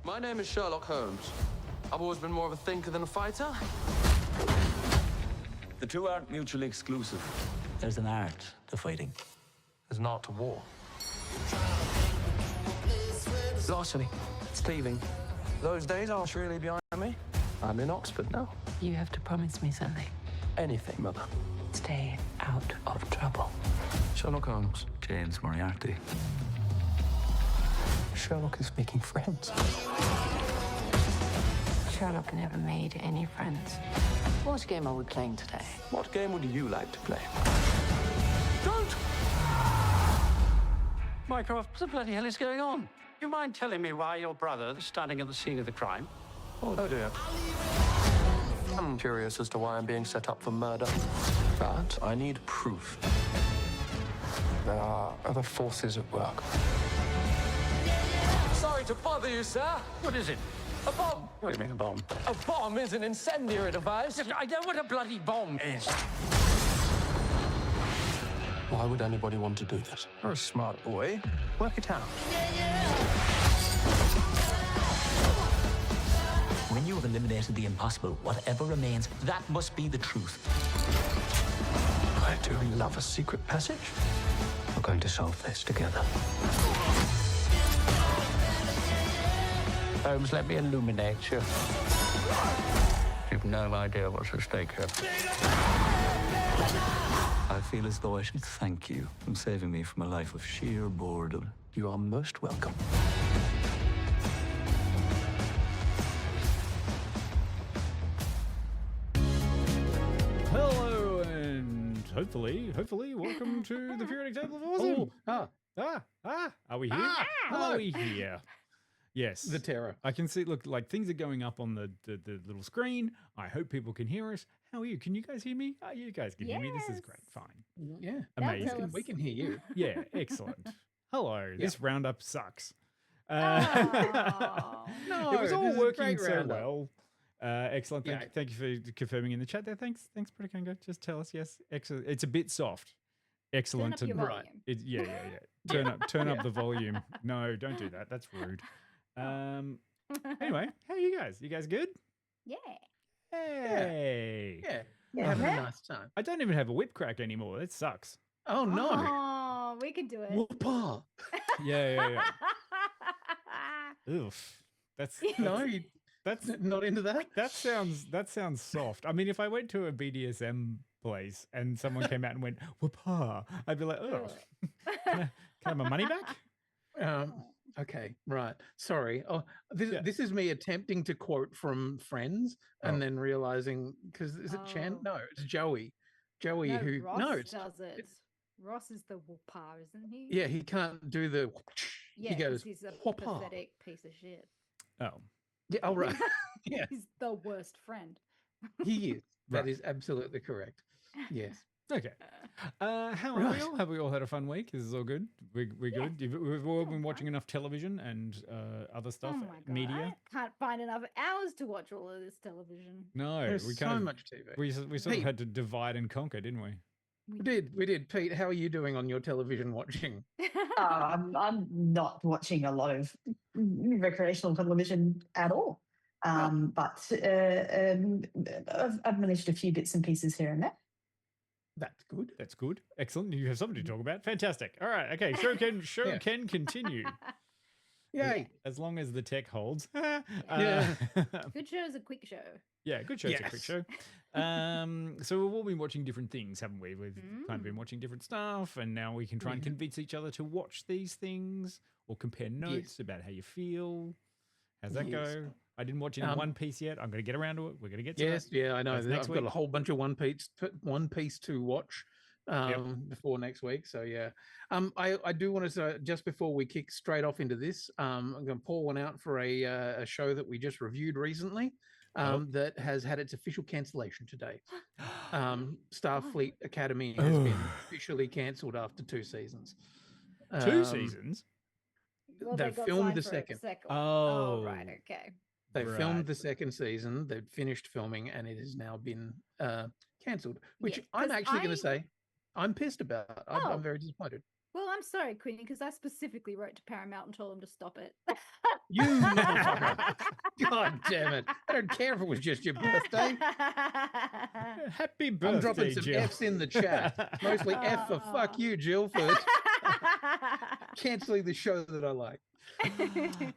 My name is Sherlock Holmes. I've always been more of a thinker than a fighter. The two aren't mutually exclusive. There's an art to fighting. There's an art to war. Larceny, thieving. Those days are surely behind me. I'm in Oxford now. You have to promise me something. Anything, Mother. Stay out of trouble. Sherlock Holmes. James Moriarty. Sherlock is making friends. Sherlock never made any friends. What game are we playing today? What game would you like to play? Don't! Mycroft, what the bloody hell is going on? You mind telling me why your brother is standing at the scene of the crime? Oh dear. I'm curious as to why I'm being set up for murder. But I need proof. There are other forces at work. Sorry to bother you, sir. What is it? A bomb! What do you mean a bomb? A bomb is an incendiary device. I know what a bloody bomb is. Why would anybody want to do this? You're a smart boy. Work it out. When you have eliminated the impossible, whatever remains, that must be the truth. I do love a secret passage. We're going to solve this together. Holmes, let me illuminate you. You've no idea what's at stake here. I feel as though I should thank you for saving me from a life of sheer boredom. You are most welcome. Hello, and hopefully, welcome to the periodic table of awesome. Are we here? Are we here? Yes. The terror. I can see, look, like things are going up on the little screen. I hope people can hear us. How are you? Can you guys hear me? Oh, you guys can hear me. This is great. Fine. Yeah. Amazing. We can hear you. Yeah, excellent. Hello. This roundup sucks. No, it was all this is a working great so roundup. well. Excellent. Thank you for confirming in the chat there. Thanks, Predicanga. Just tell us yes. Excellent. It's a bit soft. Excellent. Turn up your Right. volume. Yeah. Turn up the volume. No, don't do that. That's rude. Anyway, how are you guys? You guys good? Yeah. Hey. Yeah. Having a nice time. I don't even have a whip crack anymore. That sucks. Oh no. Oh, we can do it. Whoopah. Yeah. Oof. That's That's not into that. That sounds soft. I mean, if I went to a BDSM place and someone came out and went whoopah, I'd be like, oh, can I have my money back? Okay, right. Sorry. Oh, this is me attempting to quote from Friends and then realizing because is it Chan? No, it's Joey. Joey No, who Ross does it. Ross is the whoopah, isn't he? Yeah, he can't do the. Yeah, he goes. he's a whoopah. pathetic piece of shit. Oh, Yeah. Oh right. Yeah, He's the worst friend. he is. That Right. is absolutely correct. Yes. okay. How are we all? Have we all had a fun week? This is all good. We're good. We've all been watching enough television and other stuff, Oh my God. media. I can't find enough hours to watch all of this television. No, There's we so kind of much TV. we sort of Pete. had to divide and conquer, didn't we? We did. Pete, how are you doing on your television watching? I'm not watching a lot of recreational television at all. But I've managed a few bits and pieces here and there. That's good. That's good. Excellent. You have something to talk about. Fantastic. All right. Okay. Show can continue. Yay. As long as the tech holds. Yeah. Good show is a quick show. Yeah, good show. It's a quick Yes. show. So we've all been watching different things, haven't we? We've kind of been watching different stuff, and now we can try and convince each other to watch these things or compare notes about how you feel. How's that Yes. go? I didn't watch any One Piece yet. I'm going to get around to it. We're going to get to Yes, it. yeah, I know. That's I've next got a week. whole bunch of One Piece to watch before next week. So yeah, I do want to say just before we kick straight off into this, I'm going to pour one out for a show that we just reviewed recently. That has had its official cancellation today. Starfleet Academy has been officially cancelled after 2 seasons. Two seasons? Well, They've got filmed signed the for a second. Oh. right, okay. They Right. filmed the second season. They've finished filming, and it has now been cancelled. Which Yeah, I'm 'cause actually going I- to say I'm pissed about. I'm very disappointed. Well, I'm sorry, Queenie, because I specifically wrote to Paramount and told them to stop it. You motherfucker. God damn it. I don't care if it was just your birthday. Happy birthday, I'm dropping some Jill. F's in the chat. Mostly F for fuck you, Jill, for cancelling the show that I like.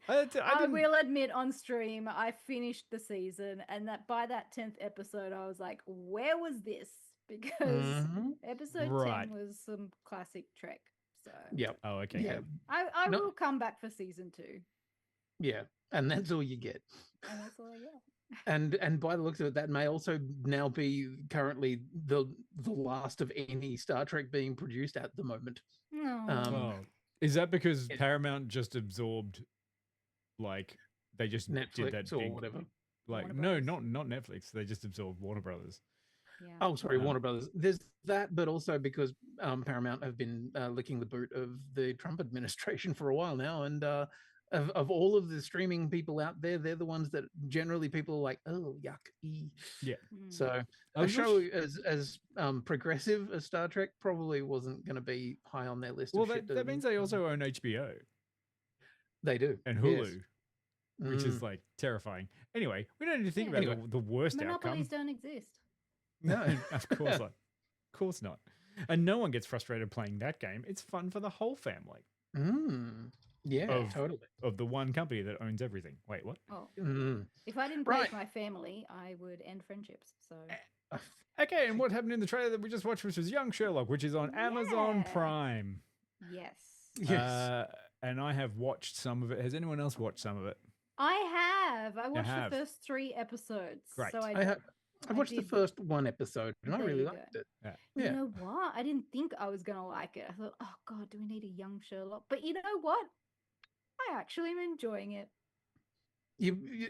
I will admit on stream, I finished the season, and that by that 10th episode, I was like, where was this? Because episode 10 was some classic Trek. So Yep. Oh, okay. Yeah. I will come back for season 2. Yeah. And that's all you get. And that's all I get. And by the looks of it, that may also now be currently the last of any Star Trek being produced at the moment. Oh. Is that because Paramount just absorbed, like, they just Netflix did that or big, whatever? like, Warner no, Brothers. not Netflix. They just absorbed Warner Brothers. Yeah. Oh, sorry, Warner Brothers. There's that, but also because Paramount have been licking the boot of the Trump administration for a while now, and of all of the streaming people out there, they're the ones that generally people are like, oh, yuck. Yeah. So a show as progressive as Star Trek probably wasn't going to be high on their list. Well, of shit that means they also own HBO. They do. And Hulu, which is like terrifying. Anyway, we don't need to think about the worst Monopolies outcome. don't exist. No, of course not. Of course not. And no one gets frustrated playing that game. It's fun for the whole family. Yeah, totally. Of the one company that owns everything. Wait, what? Oh. If I didn't play with my family, I would end friendships. So Okay, and what happened in the trailer that we just watched, which was Young Sherlock, which is on Amazon Prime. yes. Yes. And I have watched some of it. Has anyone else watched some of it? I have. I watched the first 3 episodes. Great. So I watched the first one episode and I There really you liked go. it. Yeah. You know what? I didn't think I was going to like it. I thought, oh, God, do we need a young Sherlock? But you know what? I actually am enjoying it.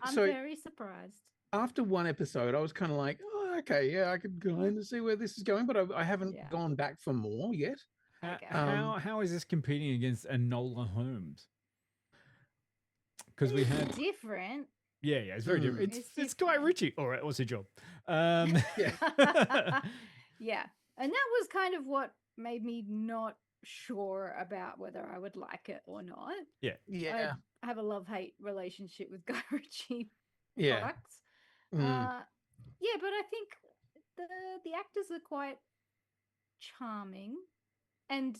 I'm very surprised. After one episode, I was kind of like, oh, okay, yeah, I could kind of see where this is going, but I haven't gone back for more yet. Okay. How is this competing against Enola Holmes? Because we had different. Yeah, it's very different. It's Guy Ritchie. All right, what's your job? Yeah. And that was kind of what made me not sure about whether I would like it or not. Yeah. I have a love-hate relationship with Guy Ritchie products. But I think the actors are quite charming, and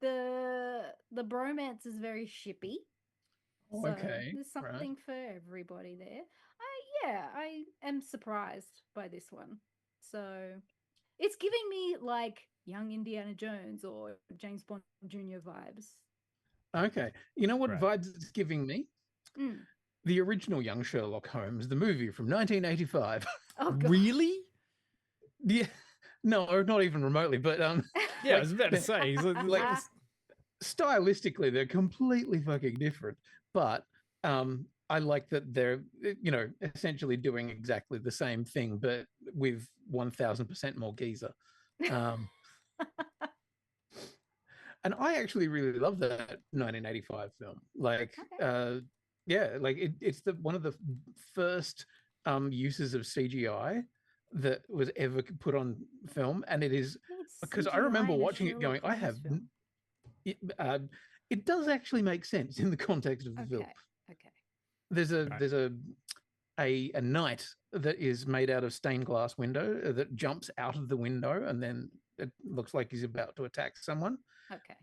the bromance is very shippy. So there's something for everybody there. I am surprised by this one. So it's giving me like young Indiana Jones or James Bond Jr. vibes. Okay. You know what vibes it's giving me? The original Young Sherlock Holmes, the movie from 1985. Oh, God. Really? Yeah. No, not even remotely, but yeah, I was about to say, like stylistically, they're completely fucking different. But I like that they're, essentially doing exactly the same thing, but with 1000% more geezer. And I actually really love that 1985 film. Like, it's one of the first uses of CGI that was ever put on film, and it is because I remember watching it going, it does actually make sense in the context of the film. Okay. There's a knight that is made out of stained glass window that jumps out of the window, and then it looks like he's about to attack someone. Okay.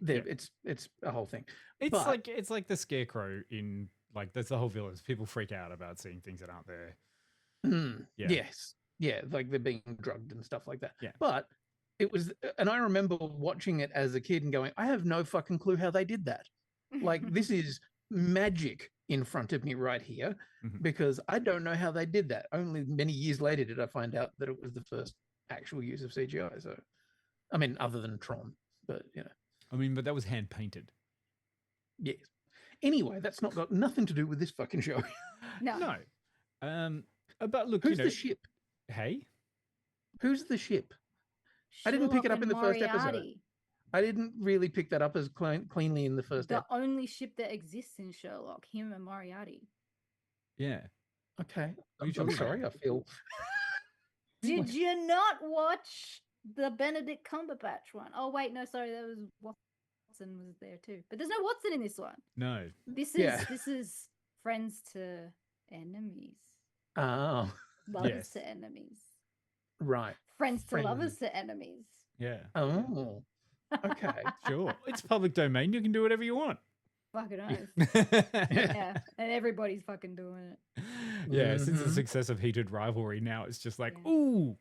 It's a whole thing. It's like the Scarecrow in that's the whole village. People freak out about seeing things that aren't there. Yes. Yeah, like they're being drugged and stuff like that. Yeah. But it was, and I remember watching it as a kid and going, I have no fucking clue how they did that. Like, this is magic in front of me right here, because I don't know how they did that. Only many years later did I find out that it was the first actual use of CGI. So, I mean, other than Tron, but but that was hand painted. Yes. Anyway, that's not got nothing to do with this fucking show. No. But look, who's the ship? Hey, who's the ship? I didn't pick it up in the first episode. I didn't really pick that up as cleanly in the first episode. The only ship that exists in Sherlock, him and Moriarty. Yeah. Okay. I'm sorry. I feel. Did you not watch the Benedict Cumberbatch one? Oh wait, no, sorry, that was Watson was there too, but there's no Watson in this one. No. This is friends to enemies. Oh, Lovers to enemies. Right. Friends to lovers to enemies. Yeah. Oh, okay. Sure. It's public domain. You can do whatever you want. Fucking oath. Yeah, and everybody's fucking doing it. Yeah, since the success of Heated Rivalry, now it's just like, ooh.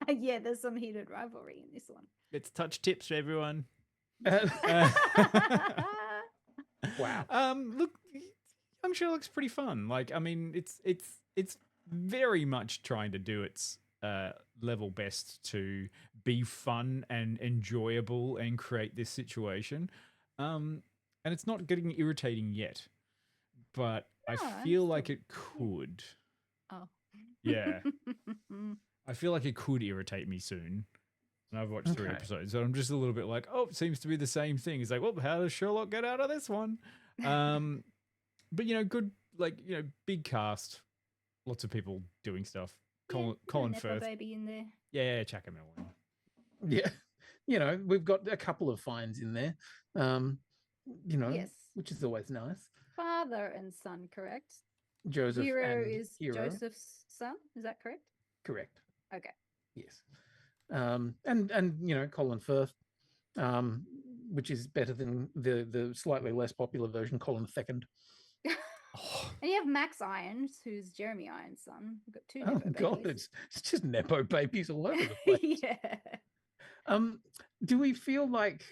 Yeah, there's some heated rivalry in this one. Let's touch tips for everyone. Wow. Look, Young Sherlock's pretty fun. Like, I mean, it's very much trying to do its level best to be fun and enjoyable and create this situation. And it's not getting irritating yet, but I feel like it could. Oh. Yeah. I feel like it could irritate me soon. And I've watched 3 episodes, so I'm just a little bit like, oh, it seems to be the same thing. It's like, well, how does Sherlock get out of this one? But, you know, good, like, you know, big cast. Lots of people doing stuff. Colin Firth. Baby in there. Yeah, chuck him in. Yeah. You know, we've got a couple of finds in there, you know, which is always nice. Father and son, correct? Joseph Hero and is Hero. Joseph's son, is that correct? Correct. Okay. Yes. And you know, Colin Firth, which is better than the slightly less popular version, Colin Second. And you have Max Irons, who's Jeremy Irons' son. We've got 2 Nepo babies. God, it's just Nepo babies all over the place. Yeah. Do we feel like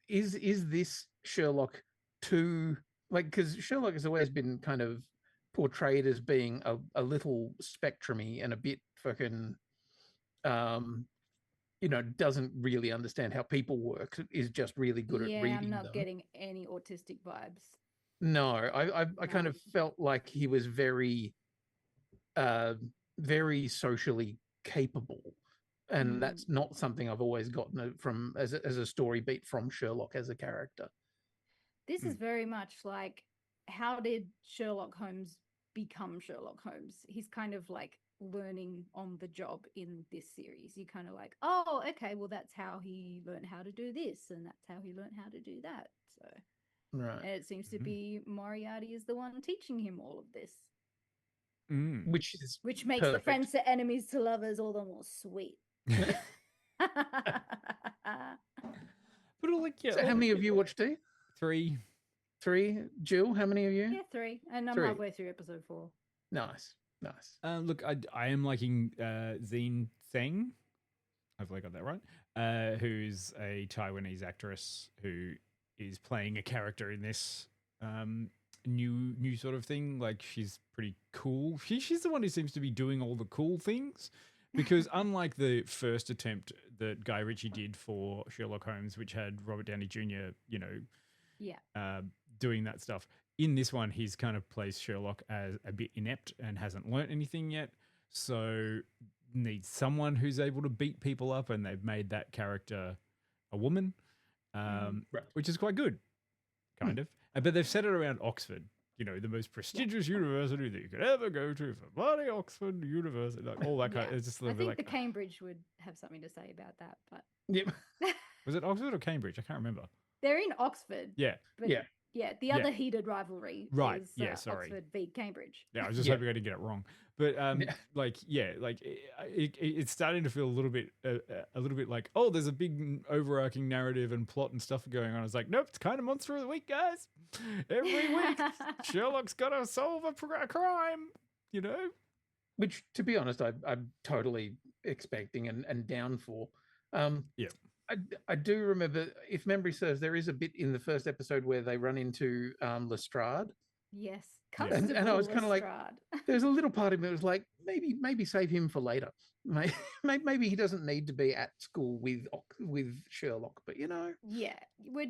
is this Sherlock too, like, because Sherlock has always been kind of portrayed as being a little spectrumy and a bit fucking you know, doesn't really understand how people work, is just really good at reading I'm not them. getting any autistic vibes. No, I kind of felt like he was very very socially capable, and that's not something I've always gotten from as a story beat from Sherlock as a character. This is very much like, how did Sherlock Holmes become Sherlock Holmes? He's kind of like learning on the job in this series. You kind of like, oh, okay, well, that's how he learned how to do this, and that's how he learned how to do that. So, right. And it seems to be Moriarty is the one teaching him all of this. Which makes perfect. the friends to enemies to lovers all the more sweet. But like, yeah. So how many of you watched it? 3. Jill, how many of you? Yeah, 3. And I'm 3. halfway through episode 4. Nice. Look, I am liking Zine Tseng. Hopefully I got that right. Who's a Taiwanese actress who is playing a character in this new sort of thing. Like, she's pretty cool. She's the one who seems to be doing all the cool things, because unlike the first attempt that Guy Ritchie did for Sherlock Holmes, which had Robert Downey Jr., you know, doing that stuff, in this one he's kind of plays Sherlock as a bit inept and hasn't learnt anything yet, so needs someone who's able to beat people up, and they've made that character a woman, which is quite good, kind of. But they've set it around Oxford, you know, the most prestigious university that you could ever go to, for bloody Oxford University, like all that kind of, it's just a little bit like... I think the Cambridge would have something to say about that, but... Yep. Was it Oxford or Cambridge? I can't remember. They're in Oxford. Yeah. But the other heated rivalry is Oxford v Cambridge. Yeah, I was just hoping I didn't get it wrong. But it's starting to feel a little bit like, oh, there's a big overarching narrative and plot and stuff going on. It's like, nope, it's kind of Monster of the Week, guys. Every week, Sherlock's got to solve a crime, you know? Which, to be honest, I'm totally expecting and down for. I do remember, if memory serves, there is a bit in the first episode where they run into Lestrade. Yes. And I was kind of like, there's a little part of me that was like, maybe save him for later. Maybe he doesn't need to be at school with Sherlock, but you know. Yeah, we're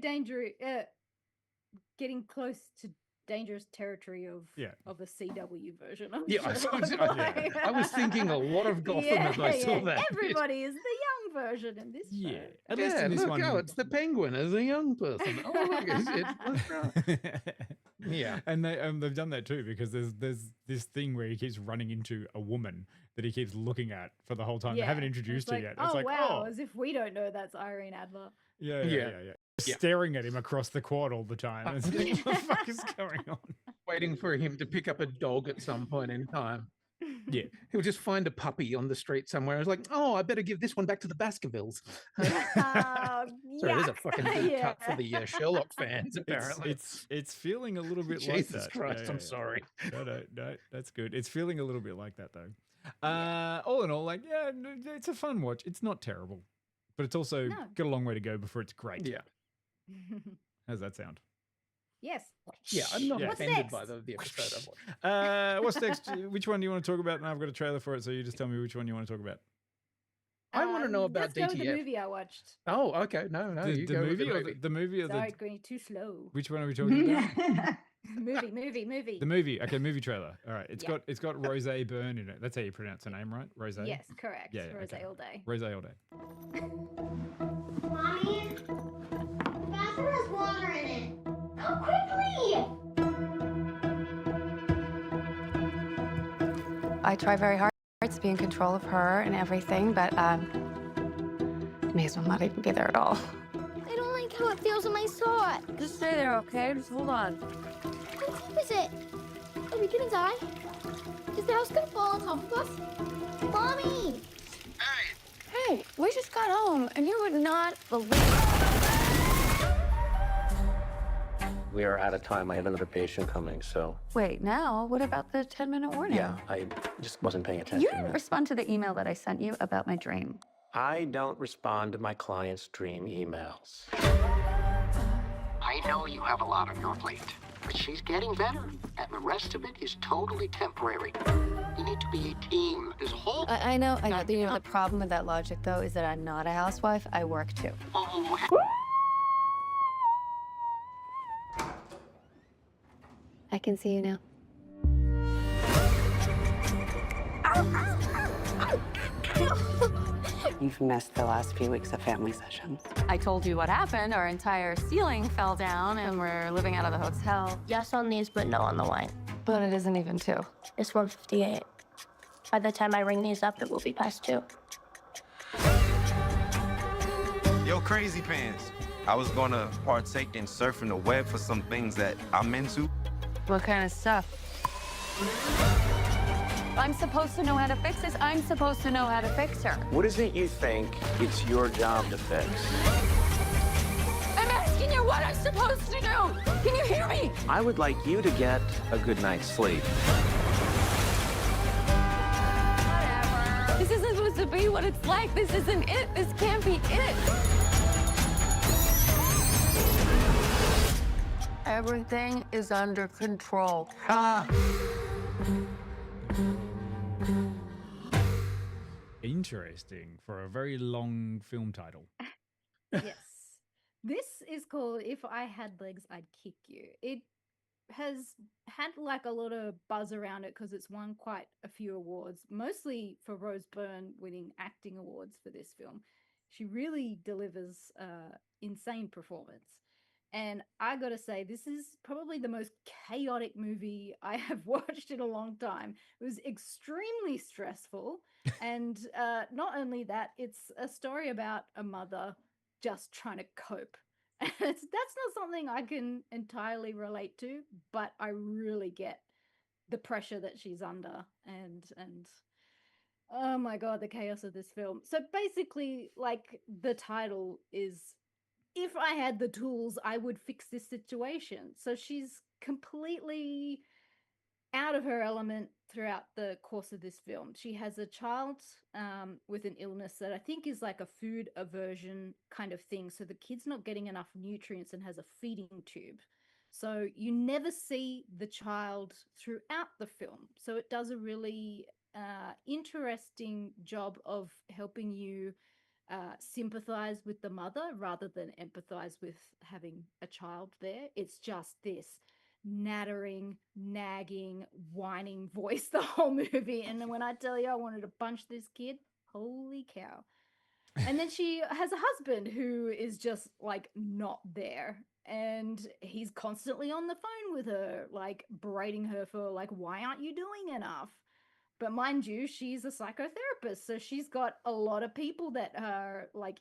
getting close to dangerous territory of the CW version of Sherlock. I was thinking a lot of Gotham as I saw that. Everybody is the young version in this show. At least in this one. It's the Penguin as a young person. Oh, look, it's yeah, and they've done that too, because there's this thing where he keeps running into a woman, that he keeps looking at for the whole time. They Yeah. haven't It's introduced her like, yet. oh It's like, wow, oh, as if we don't know that's Irene Adler. yeah. Staring at him across the quad all the time. It's like, what the fuck is going on? Waiting for him to pick up a dog at some point in time. Yeah. He'll just find a puppy on the street somewhere. It's like, oh, I better give this one back to the Baskervilles. Sorry, there's a fucking deep cut for the Sherlock fans, apparently. It's feeling a little bit like that. Jesus Christ, I'm sorry. No, that's good. It's feeling a little bit like that, though. All in all, like, yeah, it's a fun watch. It's not terrible, but it's also got a long way to go before it's great. Yeah. How's that sound? Yes. Yeah, I'm not What's offended next? by the episode I've watched. What's next? Which one do you want to talk about? And I've got a trailer for it, so you just tell me which one you want to talk about. I want to know about let's DTF. go with the movie I watched. Oh, okay. No, you The go with movie, the movie. the movie or Sorry, going too slow. Which one are we talking about? movie. The movie. Okay, movie trailer. All right. It's got Rose Byrne in it. That's how you pronounce her name, right? Rose? Yes, correct. Yeah, Rose okay. all day. Rose all day. Mommy, the bathroom has water in it. Go quickly! I try very hard to be in control of her and everything, but may as well not even be there at all. I don't like how it feels in my sock. Just stay there, okay? Just hold on. How deep is it? Are we gonna die? Is the house gonna fall on top of us? Mommy! Hey, we just got home, and you would not believe. We are out of time. I have another patient coming, so. Wait, now what about the 10-minute warning? Yeah, I just wasn't paying attention. You didn't respond to the email that I sent you about my dream. I don't respond to my clients' dream emails. I know you have a lot on your plate, but she's getting better, and the rest of it is totally temporary. You need to be a team. There's a whole... I know. The problem with that logic, though, is that I'm not a housewife. I work, too. Oh, I can see you now. You've missed the last few weeks of family sessions. I told you what happened. Our entire ceiling fell down, and we're living out of the hotel. Yes on these, but no on the wine. But it isn't even 2. It's 1:58. By the time I ring these up, it will be past 2. Yo, Crazy Pants. I was gonna partake in surfing the web for some things that I'm into. What kind of stuff? I'm supposed to know how to fix this. I'm supposed to know how to fix her. what is it you think it's your job to fix? I'm asking you what I'm supposed to do. Can you hear me? I would like you to get a good night's sleep. Whatever. This isn't supposed to be what it's like. This isn't it. This can't be it. Everything is under control. Interesting for a very long film title. Yes. This is called If I Had Legs, I'd Kick You. It has had like a lot of buzz around it because it's won quite a few awards, mostly for Rose Byrne winning acting awards for this film. She really delivers insane performance. And I gotta say, this is probably the most chaotic movie I have watched in a long time. It was extremely stressful. And not only that, it's a story about a mother just trying to cope. And that's not something I can entirely relate to, but I really get the pressure that she's under and oh my God, the chaos of this film. So basically, like the title is, if I had the tools, I would fix this situation. So she's completely out of her element throughout the course of this film. She has a child with an illness that I think is like a food aversion kind of thing. So the kid's not getting enough nutrients and has a feeding tube. So you never see the child throughout the film. So it does a really interesting job of helping you sympathize with the mother rather than empathize with having a child there. It's just this nattering, nagging, whining voice the whole movie. And then when I tell you I wanted to punch this kid, holy cow. And then she has a husband who is just like not there. And he's constantly on the phone with her, like berating her for like, why aren't you doing enough? But mind you, she's a psychotherapist, so she's got a lot of people that are like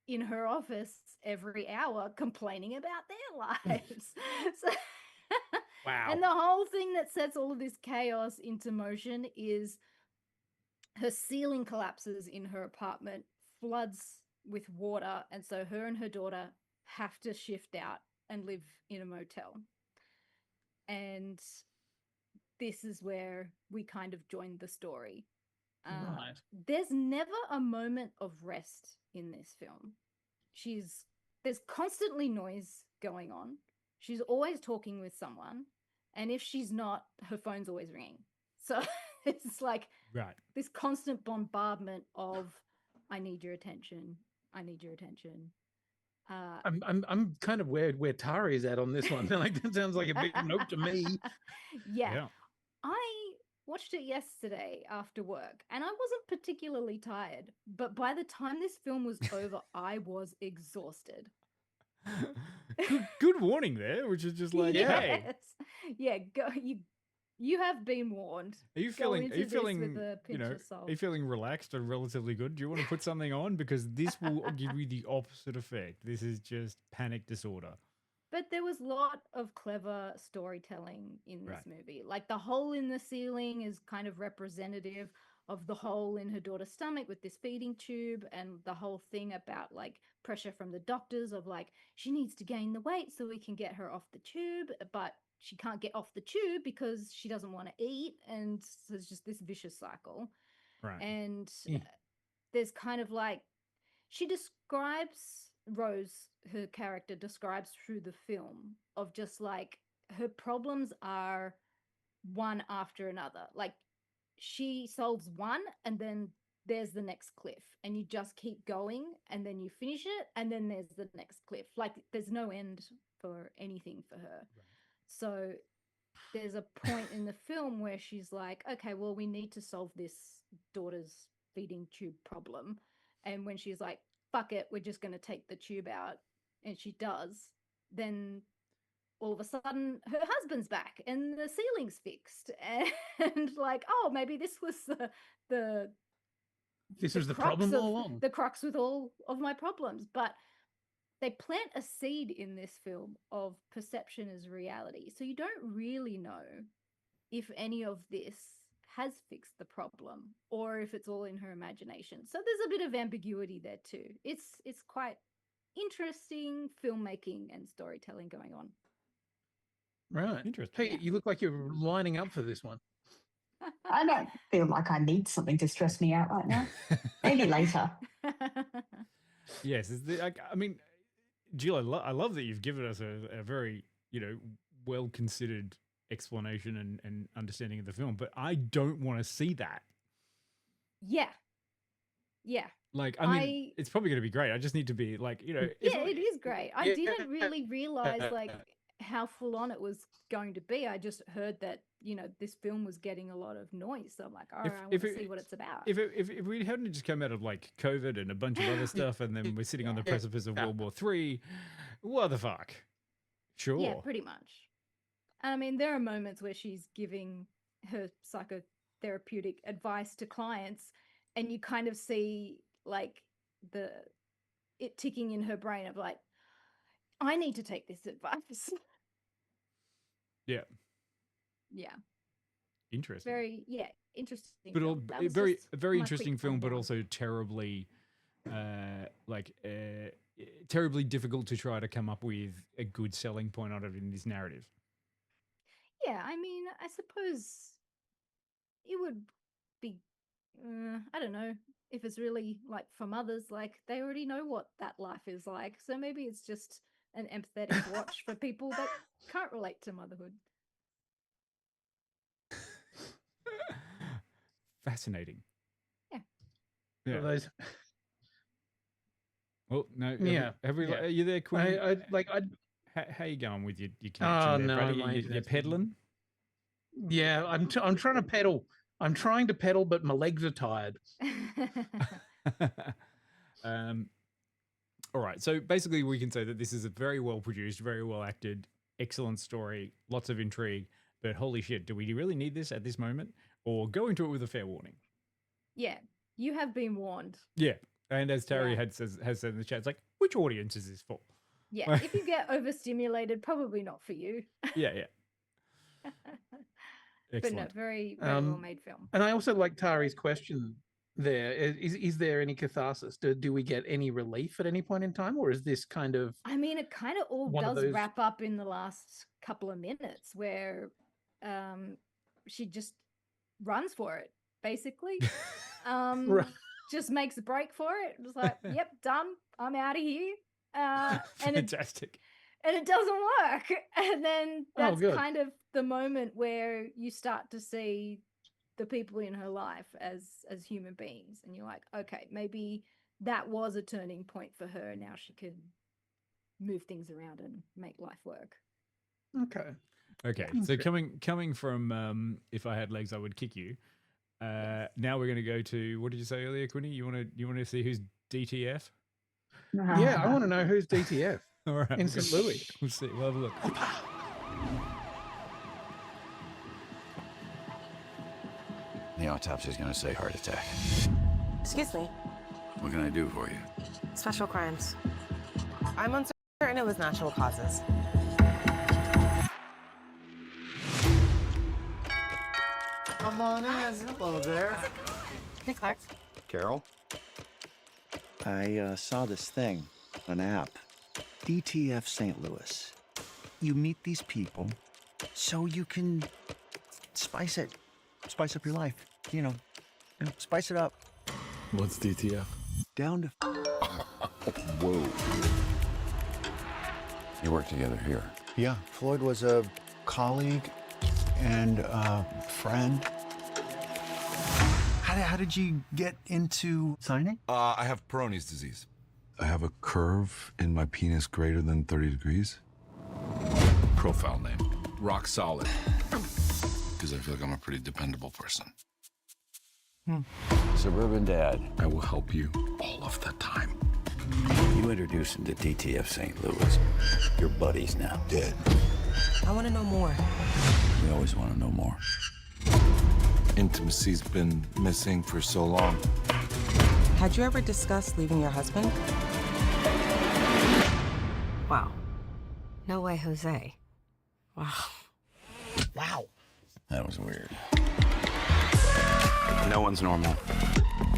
in her office every hour complaining about their lives. So, wow. And the whole thing that sets all of this chaos into motion is her ceiling collapses in her apartment, floods with water, and so her and her daughter have to shift out and live in a motel. And this is where we kind of join the story. Right. There's never a moment of rest in this film. There's constantly noise going on. She's always talking with someone, and if she's not, her phone's always ringing. So it's like this constant bombardment of, I need your attention. I need your attention. I'm kind of where Tari is at on this one. Like, that sounds like a big note to me. Yeah. I watched it yesterday after work, and I wasn't particularly tired, but by the time this film was over, I was exhausted. Good warning there, which is just like, hey. Yeah, you have been warned. Are you feeling, are you feeling relaxed and relatively good? Do you want to put something on? Because this will give you the opposite effect. This is just panic disorder. But there was a lot of clever storytelling in this movie. Like the hole in the ceiling is kind of representative of the hole in her daughter's stomach with this feeding tube, and the whole thing about like pressure from the doctors of like, she needs to gain the weight so we can get her off the tube, but she can't get off the tube because she doesn't want to eat. And so it's just this vicious cycle. Right. And there's kind of like, she describes, Rose, her character, describes through the film of just like her problems are one after another. Like she solves one and then there's the next cliff, and you just keep going, and then you finish it, and then there's the next cliff. Like there's no end for anything for her. So there's a point in the film where she's like, okay, well, we need to solve this daughter's feeding tube problem. And when she's like, fuck it, we're just going to take the tube out, and she does, then all of a sudden her husband's back and the ceiling's fixed. And like, oh, maybe this was the problem all along. The crux with all of my problems. But they plant a seed in this film of perception as reality. So you don't really know if any of this has fixed the problem or if it's all in her imagination. So there's a bit of ambiguity there too. It's quite interesting filmmaking and storytelling going on. Right. Interesting. Hey, you look like you're lining up for this one. I don't feel like I need something to stress me out right now. Maybe later. Yes. I mean, Jill, I love that you've given us a very, well-considered explanation and understanding of the film, but I don't want to see that. Yeah. Yeah. Like, I mean, it's probably going to be great. I just need to be like, Yeah, it is great. I didn't really realize like how full on it was going to be. I just heard that, this film was getting a lot of noise. So I'm like, all right, I want to see what it's about. If we hadn't just come out of like COVID and a bunch of other stuff, and then we're sitting on the precipice of World War III, what the fuck? Sure. Yeah, pretty much. And I mean, there are moments where she's giving her psychotherapeutic advice to clients, and you kind of see like it ticking in her brain of like, I need to take this advice. Yeah. Yeah. Interesting. Interesting. But film. a very interesting film, but also terribly, terribly difficult to try to come up with a good selling point out of in this narrative. Yeah, I mean, I suppose it would be, I don't know if it's really like for mothers, like they already know what that life is like. So maybe it's just an empathetic watch for people that can't relate to motherhood. Fascinating. Yeah. Well, no. Yeah. Are you there, Quinn? How you going with your connection there, buddy? You're pedaling? Yeah, I'm trying to pedal. I'm trying to pedal, but my legs are tired. All right. So basically, we can say that this is a very well produced, very well acted, excellent story, lots of intrigue, but holy shit, do we really need this at this moment? Or go into it with a fair warning. Yeah, you have been warned. Yeah. And as Terry has said in the chat, it's like, which audience is this for? Yeah, if you get overstimulated, probably not for you. Yeah. But no, very, very well-made film. And I also like Tari's question there. Is there any catharsis? Do we get any relief at any point in time? Or is this kind of... I mean, it kind of all does wrap up in the last couple of minutes where she just runs for it, basically. Just makes a break for it. Just like, yep, done. I'm out of here. Fantastic. And it doesn't work. And then that's kind of the moment where you start to see the people in her life as human beings. And you're like, okay, maybe that was a turning point for her. Now she can move things around and make life work. Okay. So coming from If I Had Legs, I Would Kick You. Now we're going to go to, what did you say earlier, Quinny? You want to see who's DTF? Yeah, I want to know who's DTF. All right, in St. Louis. We'll see. We'll have a look. The autopsy is going to say heart attack. Excuse me. What can I do for you? Special crimes. I'm uncertain it was natural causes. Come on in. Hello there. Hey, Clark. Carol? I saw this thing, an app. DTF St Louis. You meet these people so you can spice up your life. You know, spice it up. What's DTF? Down to... Whoa. You work together here? Yeah, Floyd was a colleague and a friend. How did you get into signing? I have Peyronie's disease. I have a curve in my penis greater than 30 degrees. Profile name, rock solid. Because I feel like I'm a pretty dependable person. Suburban dad. I will help you all of the time. You introduced him to DTF St. Louis. Your buddies now. Dead. I want to know more. We always want to know more. Intimacy's been missing for so long. Had you ever discussed leaving your husband? Wow. No way, Jose. Wow. Wow. That was weird. No one's normal.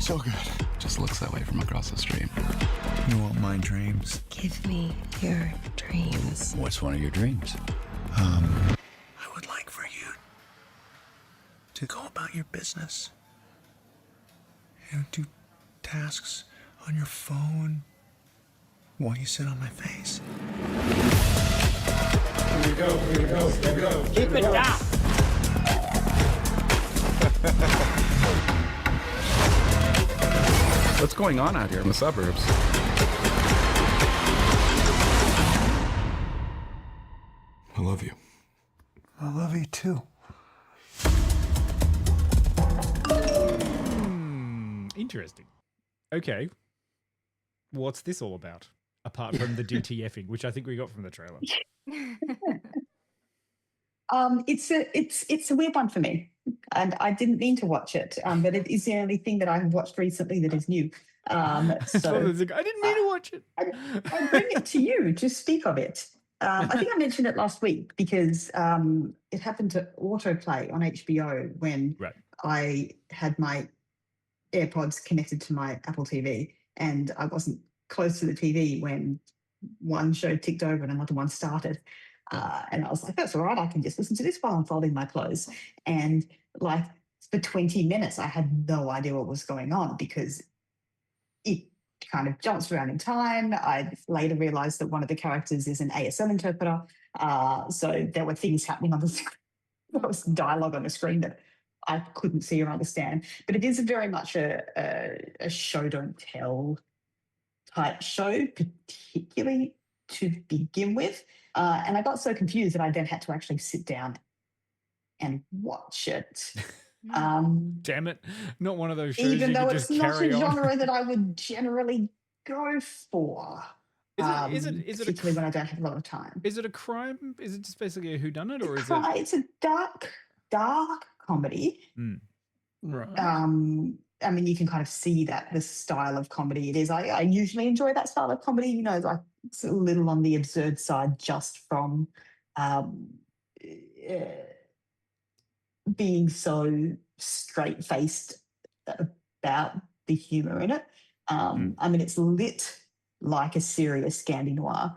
So good. Just looks that way from across the street. You want my dreams? Give me your dreams. What's one of your dreams? I would like for you to go about your business. Do tasks on your phone while you sit on my face. Here we go. Keep it down. What's going on out here in the suburbs? I love you. I love you too. Interesting. Okay. What's this all about? Apart from the DTFing, which I think we got from the trailer. It's a weird one for me, and I didn't mean to watch it, but it is the only thing that I've watched recently that is new. So I didn't mean to watch it. I bring it to you to speak of it. I think I mentioned it last week because it happened to autoplay on HBO when I had my AirPods connected to my Apple TV, and I wasn't close to the TV when one show ticked over and another one started. And I was like, that's all right, I can just listen to this while I'm folding my clothes. And like for 20 minutes, I had no idea what was going on because it kind of jumps around in time. I later realized that one of the characters is an ASL interpreter. So there were things happening on the screen. There was dialogue on the screen that I couldn't see or understand. But it is very much a show don't tell type show, particularly to begin with. And I got so confused that I then had to actually sit down and watch it. Damn it. Not one of those shows even you though could it's just not carry a on. genre that I would generally go for. Is it particularly when I don't have a lot of time. Is it a crime? Is it just basically a whodunit, or is It's a dark comedy. Right. I mean, you can kind of see that the style of comedy it is. I usually enjoy that style of comedy. You know, like it's a little on the absurd side, just from being so straight-faced about the humour in it. I mean, it's lit like a serious Scandi noir.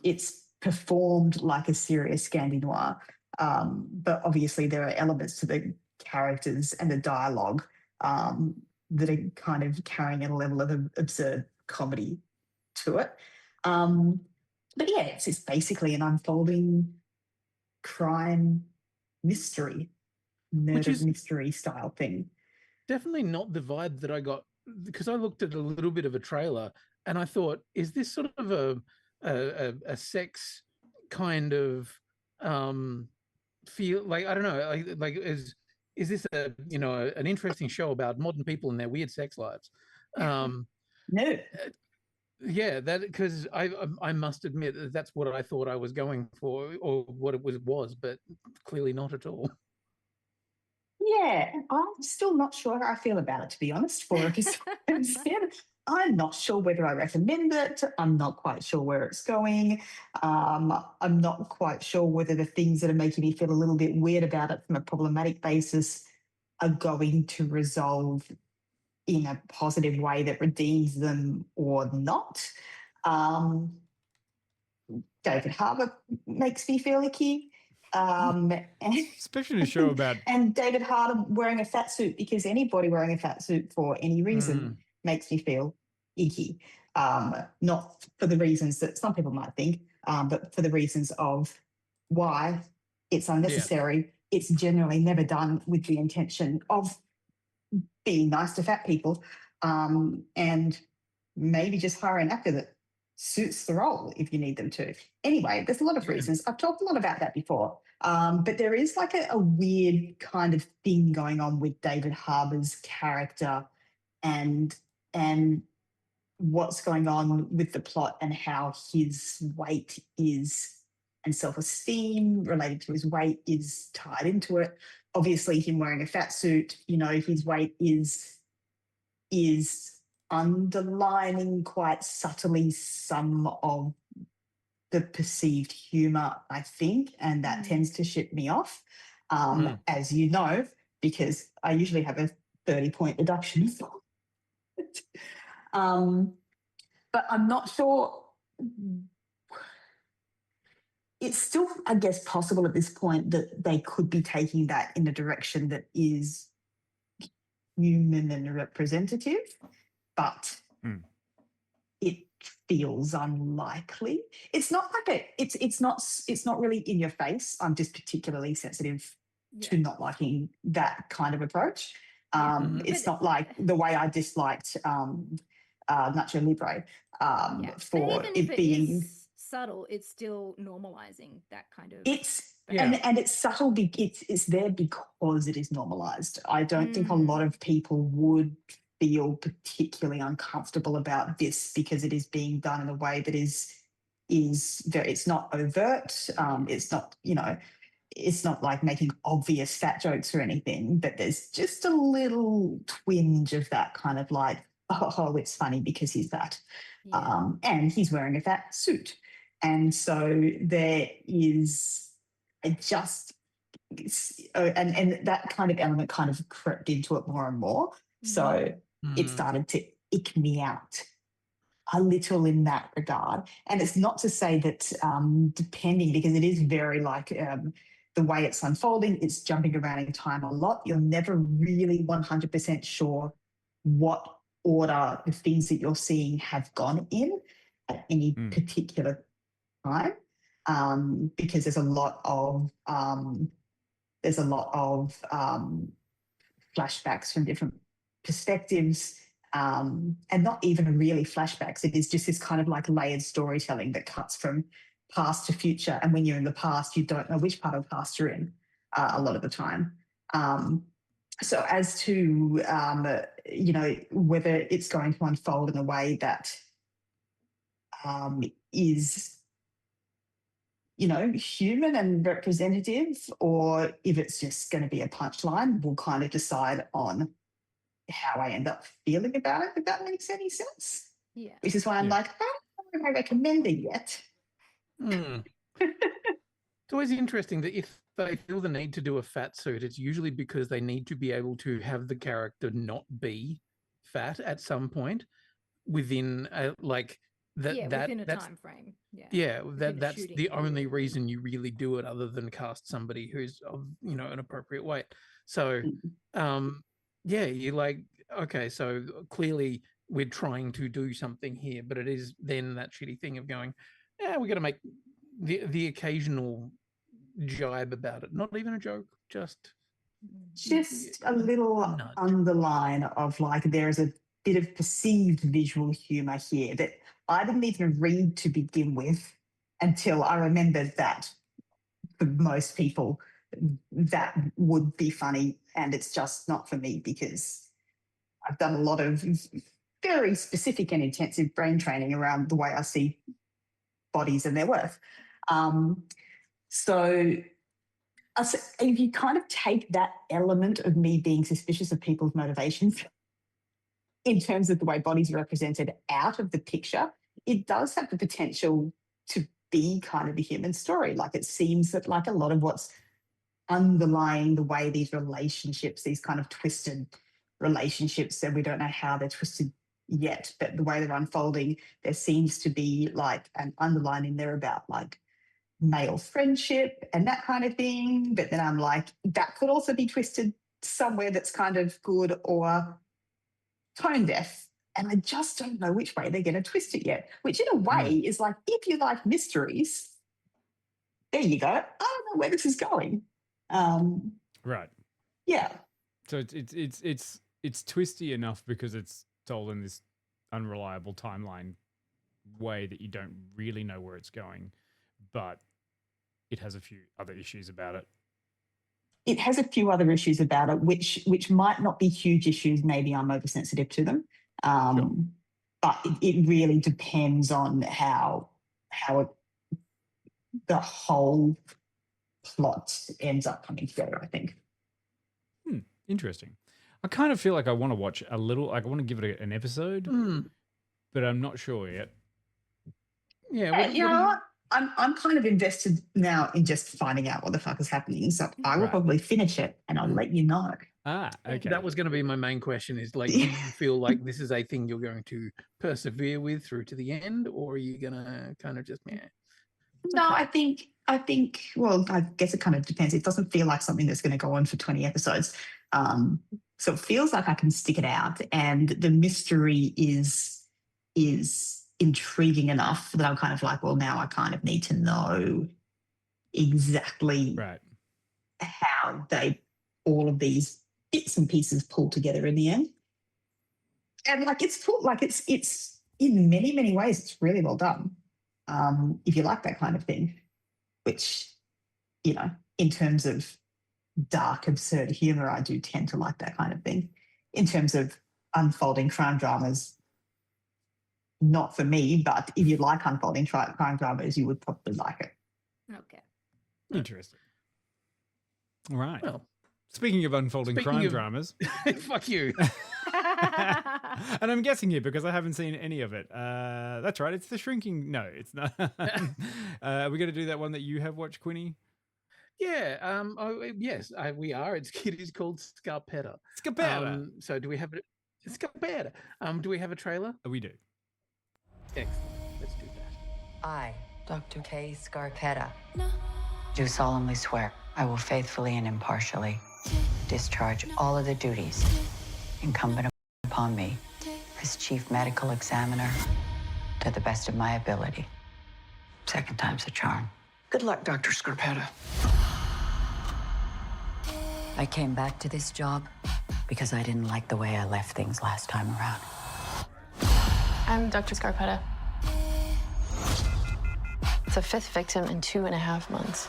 It's performed like a serious Scandi noir. But obviously there are elements to the characters and the dialogue that are kind of carrying a level of absurd comedy to it. But yeah, it's basically an unfolding crime mystery, murder mystery style thing. Definitely not the vibe that I got, because I looked at a little bit of a trailer and I thought, is this sort of a sex kind of feel, like, I don't know, like is this an interesting show about modern people and their weird sex lives? No. Yeah, that, because I must admit that's what I thought I was going for, or what it was, but clearly not at all. Yeah, I'm still not sure how I feel about it, to be honest. 4 episodes in, I'm not sure whether I recommend it. I'm not quite sure where it's going. I'm not quite sure whether the things that are making me feel a little bit weird about it from a problematic basis are going to resolve in a positive way that redeems them or not. David Harbour makes me feel icky. Especially in a show about... And David Harbour wearing a fat suit, because anybody wearing a fat suit for any reason makes me feel icky. Not for the reasons that some people might think, but for the reasons of why it's unnecessary. Yeah. It's generally never done with the intention of being nice to fat people, and maybe just hire an actor that suits the role if you need them to. Anyway, there's a lot of reasons. I've talked a lot about that before, but there is like a weird kind of thing going on with David Harbour's character and what's going on with the plot and how his weight is and self-esteem related to his weight is tied into it. Obviously, him wearing a fat suit, you know, his weight is underlining quite subtly some of the perceived humour, I think, and that tends to ship me off, as you know, because I usually have a 30-point deduction for it. But I'm not sure. It's still, I guess, possible at this point that they could be taking that in a direction that is human and representative, but it feels unlikely. It's not like it's not really in your face. I'm just particularly sensitive to not liking that kind of approach. It's not like the way I disliked Nacho Libre for it being subtle. It's still normalizing that kind of. And it's subtle. It's there because it is normalized. I don't think a lot of people would feel particularly uncomfortable about this because it is being done in a way that is very, it's not overt. It's not, you know, it's not like making obvious fat jokes or anything, but there's just a little twinge of that kind of like, oh, it's funny because he's fat. And he's wearing a fat suit. And so there is and that kind of element kind of crept into it more and more. So it started to ick me out a little in that regard. And it's not to say that depending, because it is very like the way it's unfolding, it's jumping around in time a lot. You're never really 100% sure what order the things that you're seeing have gone in at any particular time, because there's a lot of flashbacks from different perspectives, and not even really flashbacks. It is just this kind of like layered storytelling that cuts from past to future, and when you're in the past, you don't know which part of the past you're in a lot of the time. So as to you know, whether it's going to unfold in a way that is, human and representative, or if it's just going to be a punchline, we'll kind of decide on how I end up feeling about it, if that makes any sense. Yeah. Which is why I'm like, I don't know if I recommend it yet. It's always interesting that if they feel the need to do a fat suit, it's usually because they need to be able to have the character not be fat at some point within within a time frame. That's the only reason you really do it, other than cast somebody who's of an appropriate weight. So you're like, okay, so clearly we're trying to do something here, but it is then that shitty thing of going, we're going to make the occasional jibe about it, not even a joke, just a little underline of like, there's a bit of perceived visual humor here that I didn't even read to begin with until I remembered that for most people that would be funny, and it's just not for me because I've done a lot of very specific and intensive brain training around the way I see bodies and their worth. So if you kind of take that element of me being suspicious of people's motivations in terms of the way bodies are represented out of the picture, it does have the potential to be kind of a human story. Like, it seems that like a lot of what's underlying the way these relationships, these kind of twisted relationships, and we don't know how they're twisted yet, but the way they're unfolding, there seems to be like an underline in there about like male friendship and that kind of thing. But then I'm like, that could also be twisted somewhere that's kind of good or tone deaf. And I just don't know which way they're going to twist it yet, which in a way is like, if you like mysteries, there you go. I don't know where this is going. Right. Yeah. So it's twisty enough because it's told in this unreliable timeline way that you don't really know where it's going, but it has a few other issues about it. It has a few other issues about it, which might not be huge issues. Maybe I'm oversensitive to them. But it really depends on how the whole plot ends up coming together, I think. Interesting. I kind of feel like I want to watch a little, like I want to give it an episode, but I'm not sure yet. Yeah, I'm kind of invested now in just finding out what the fuck is happening. So I will probably finish it and I'll let you know. Okay. That was going to be my main question, is like, do you feel like this is a thing you're going to persevere with through to the end, or are you going to kind of just, No, I think, well, I guess it kind of depends. It doesn't feel like something that's going to go on for 20 episodes. So it feels like I can stick it out, and the mystery is intriguing enough that I'm kind of like, well, now I kind of need to know exactly how all of these bits and pieces pull together in the end. And like, it's in many, many ways, it's really well done. If you like that kind of thing, which, in terms of dark, absurd humor, I do tend to like that kind of thing. In terms of unfolding crime dramas, not for me, but if you like unfolding crime dramas, you would probably like it. Okay. Interesting. All right. Well, speaking of unfolding crime dramas. Fuck you. And I'm guessing here because I haven't seen any of it. That's right. It's The Shrinking. No, it's not. Are we going to do that one that you have watched, Quinny? Yeah. Yes, we are. It is called Scarpetta. Scarpetta. So do we have it? Scarpetta. Do we have a trailer? We do. Excellent. Let's do that. I, Dr. K. Scarpetta, do solemnly swear I will faithfully and impartially discharge all of the duties incumbent upon me as Chief Medical Examiner to the best of my ability. Second time's a charm. Good luck, Dr. Scarpetta. I came back to this job because I didn't like the way I left things last time around. I'm Dr. Scarpetta. It's a 5th victim in 2.5 months.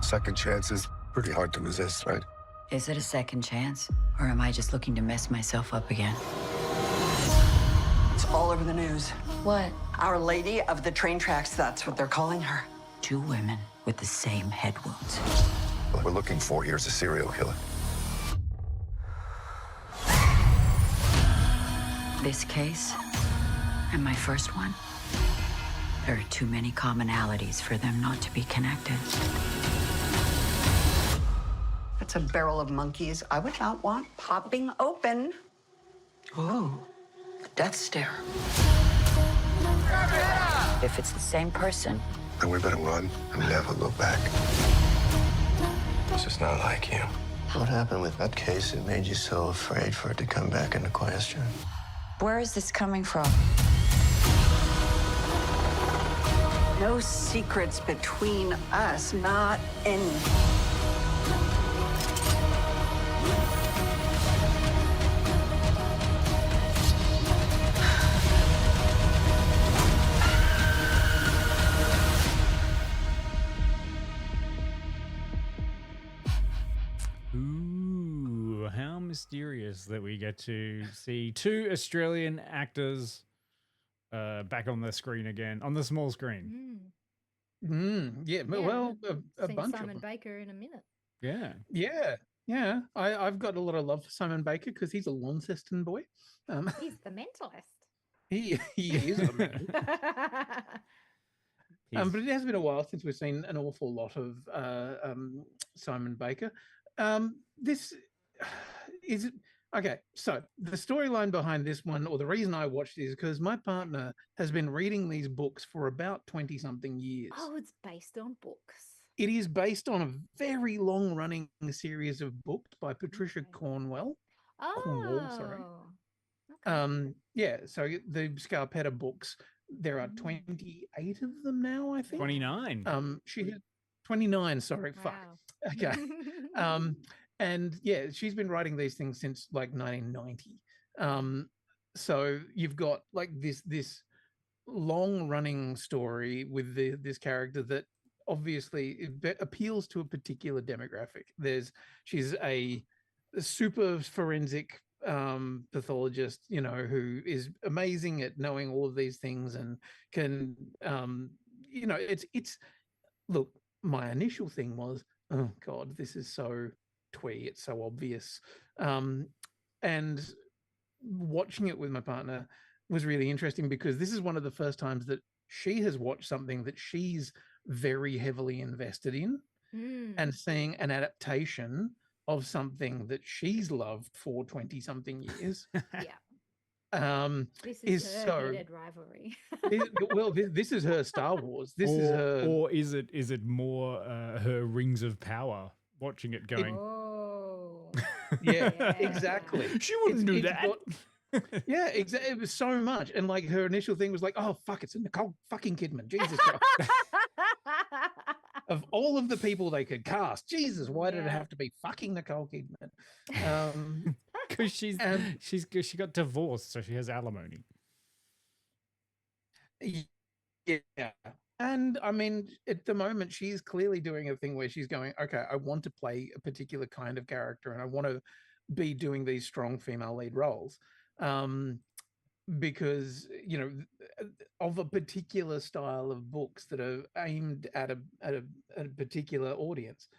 Second chance is pretty hard to resist, right? Is it a second chance, or am I just looking to mess myself up again? It's all over the news. What? Our Lady of the Train Tracks, that's what they're calling her. 2 women with the same head wounds. What we're looking for here is a serial killer. This case and my first one, there are too many commonalities for them not to be connected. That's a barrel of monkeys I would not want popping open. Ooh, a death stare. If it's the same person, And we better run and never look back. It's just not like you. What happened with that case? It made you so afraid for it to come back into question. where is this coming from? No secrets between us, not any. Ooh, how mysterious that we get to see 2 Australian actors back on the screen again, on the small screen. Yeah, well, a Seeing bunch Simon of them. Baker in a minute. Yeah. Yeah. I've got a lot of love for Simon Baker because he's a Launceston boy. He's the mentalist. He is a man. But it has been a while since we've seen an awful lot of Simon Baker. This is okay. So the storyline behind this one, or the reason I watched it, is because my partner has been reading these books for about 20-something years. Oh, it's based on books. It is based on a very long-running series of books by Patricia Cornwell. Cornwall, sorry. Yeah, so the Scarpetta books, there are 28 of them now, I think. 29. She had 29, sorry, fuck. Okay. And yeah, she's been writing these things since like 1990. So you've got like this long-running story with this character that obviously appeals to a particular demographic. She's a super forensic pathologist, you know, who is amazing at knowing all of these things and can, you know, it's look, my initial thing was, oh God, this is so twee, it's so obvious. And watching it with my partner was really interesting because this is one of the first times that she has watched something that she's very heavily invested in, and seeing an adaptation of something that she's loved for 20-something years. This is her so heated rivalry. this is her Star Wars. This is her, or is it more her Rings of Power? Watching it going, yeah, exactly. She wouldn't do that. Yeah, exactly. It was so much, and like her initial thing was like, "Oh fuck, it's Nicole fucking Kidman." Jesus Christ. Of all of the people they could cast, Jesus, why did it have to be fucking Nicole Kidman? Because she got divorced, so she has alimony. Yeah. And I mean, at the moment, she's clearly doing a thing where she's going, okay, I want to play a particular kind of character and I want to be doing these strong female lead roles. Because, you know, of a particular style of books that are aimed at a particular audience.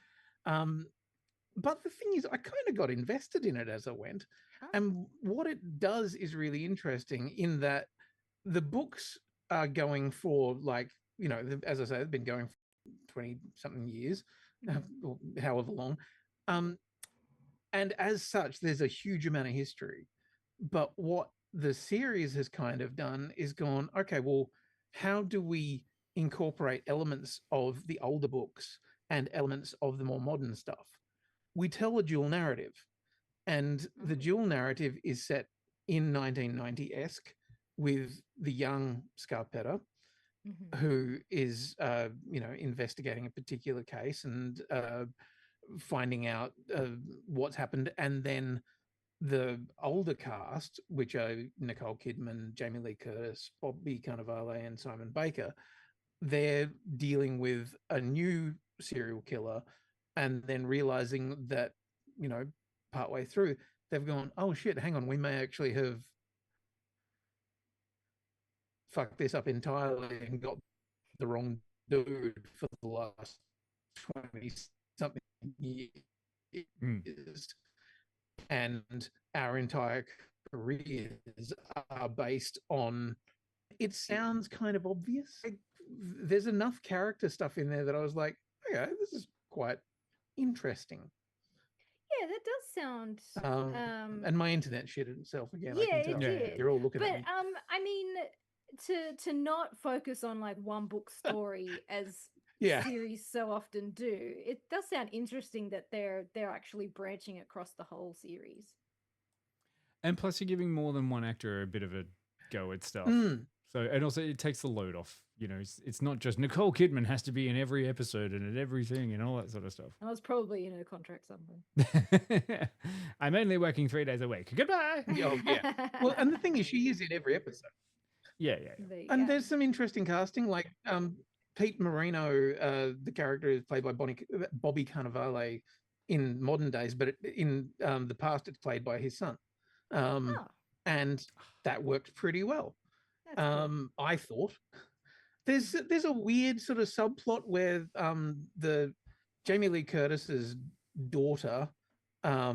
But the thing is, I kind of got invested in it as I went. And what it does is really interesting in that the books are going for, like, you know, as I say, they've been going for 20-something years, or however long. And as such, there's a huge amount of history. But what the series has kind of done is gone, okay, well, how do we incorporate elements of the older books and elements of the more modern stuff? We tell a dual narrative, and the dual narrative is set in 1990-esque with the young Scarpetta, who is, you know, investigating a particular case and finding out what's happened, and then the older cast, which are Nicole Kidman, Jamie Lee Curtis, Bobby Cannavale, and Simon Baker, they're dealing with a new serial killer, and then realizing that, you know, partway through, they've gone, oh shit, hang on, we may actually have fucked this up entirely and got the wrong dude for the last 20 something years. And our entire careers are based on, it sounds kind of obvious. There's enough character stuff in there that I was like, okay, this is quite interesting. Yeah, that does sound. And my internet shit itself again. Yeah, I can tell. it did. You're all looking at me. I mean, to not focus on like one book story as series so often do, it does sound interesting that they're actually branching across the whole series. And plus, you're giving more than one actor a bit of a go at stuff. So, and also it takes the load off. You know, it's not just Nicole Kidman has to be in every episode and in everything and all that sort of stuff. I was probably in her contract somewhere. I'm only working 3 days a week. Goodbye. Oh, yeah. Well, and the thing is, she is in every episode. Yeah. And there's some interesting casting, like Pete Moreno, the character is played by Bobby Cannavale in modern days, but in the past it's played by his son. And that worked pretty well. I thought. There's a weird sort of subplot where the Jamie Lee Curtis's daughter, her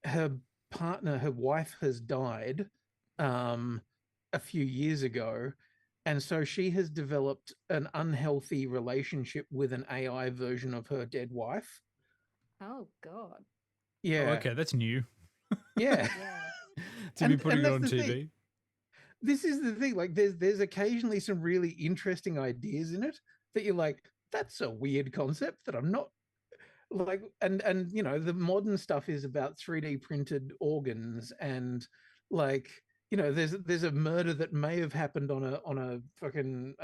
wife has died a few years ago, and so she has developed an unhealthy relationship with an AI version of her dead wife. Oh God. Yeah. Oh, okay, that's new. Yeah. To be putting it on TV. This is the thing, like there's occasionally some really interesting ideas in it that you're like, that's a weird concept that I'm not like, and you know, the modern stuff is about 3D printed organs, and like, you know, there's a murder that may have happened on a fucking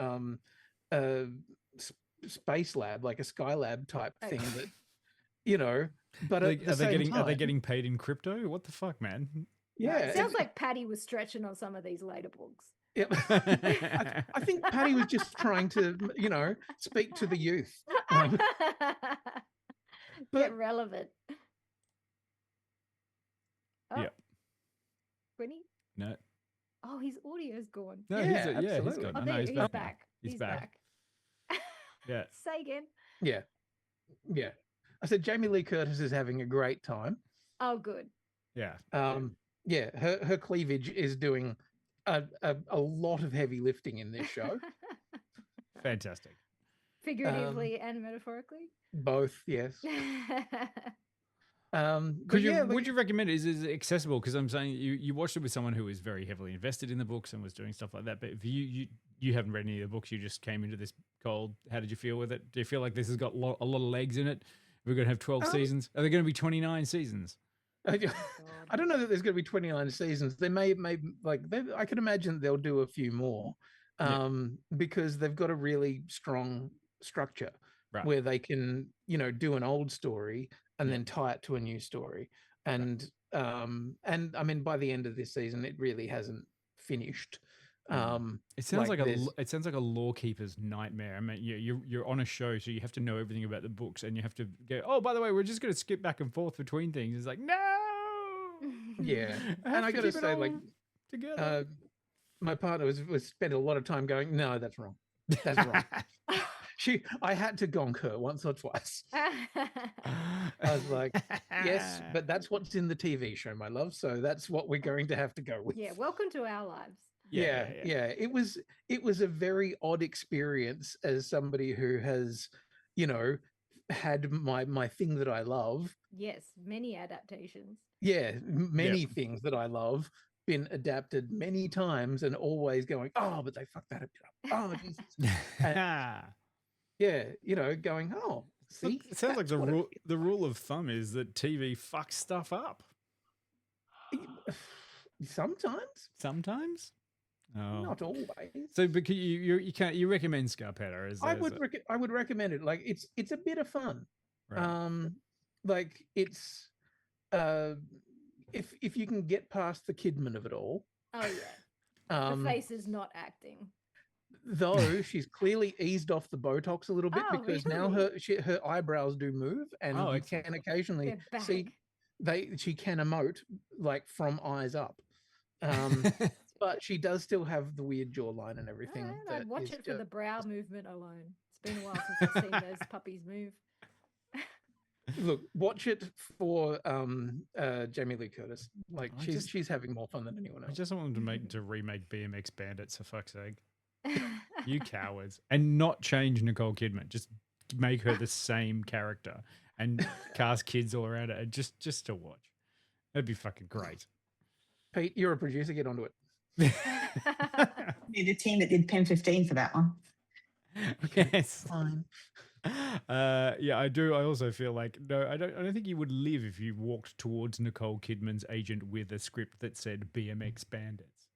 space lab, like a Skylab type thing that, you know, but are they getting paid in crypto? What the fuck, man? Yeah, it sounds like Patty was stretching on some of these later books. Yep. I think Patty was just trying to, you know, speak to the youth. Get relevant. Oh. Yep. Quinny? No. Oh, his audio's gone. No, he's gone. Oh, No, he's back. He's back. Yeah. Say again. Yeah. I said Jamie Lee Curtis is having a great time. Oh, good. Yeah. Yeah, her cleavage is doing a lot of heavy lifting in this show. Fantastic. Figuratively and metaphorically? Both, yes. Would you recommend it? Is it accessible? Because I'm saying you watched it with someone who was very heavily invested in the books and was doing stuff like that. But if you haven't read any of the books, you just came into this cold. How did you feel with it? Do you feel like this has got a lot of legs in it? We're going to have 12 seasons. Are there going to be 29 seasons? I don't know that there's going to be 29 seasons. They may like I could imagine they'll do a few more, because they've got a really strong structure where they can, you know, do an old story and then tie it to a new story. And I mean, by the end of this season, it really hasn't finished. It sounds like a law keeper's nightmare. I mean, you're on a show, so you have to know everything about the books, and you have to go, oh, by the way, we're just going to skip back and forth between things. It's like, no. Yeah, and I got to say, like, together. My partner was spent a lot of time going, no, that's wrong. That's wrong. I had to gonk her once or twice. I was like, yes, but that's what's in the TV show, my love. So that's what we're going to have to go with. Yeah, welcome to our lives. Yeah. It was a very odd experience as somebody who has, you know, had my thing that I love. Yes, many adaptations. Yeah, many things that I love been adapted many times, and always going, oh, but they fucked that a bit up. Oh, Jesus. Yeah, you know, going, oh, see, it sounds like the rule of thumb is that TV fucks stuff up. Sometimes. Oh. Not always. So, but you recommend Scarpetta? I would recommend it. Like it's a bit of fun. Right. Like it's if you can get past the Kidman of it all. Oh yeah. The face is not acting. Though she's clearly eased off the Botox a little bit, because really? now her eyebrows do move, and you can occasionally see she can emote like from eyes up. but she does still have the weird jawline and everything. I'd watch it for the brow movement alone. It's been a while since I've seen those puppies move. Look, watch it for Jamie Lee Curtis. Like she's having more fun than anyone else. I just want them to remake BMX Bandits, for fuck's sake. You cowards. And not change Nicole Kidman. Just make her the same character and cast kids all around it. Just to watch. That'd be fucking great. Pete, you're a producer. Get onto it. Need a team that did Pen 15 for that one. Yes. Fine. Yeah, I do. I also feel like I don't think you would live if you walked towards Nicole Kidman's agent with a script that said BMX Bandits.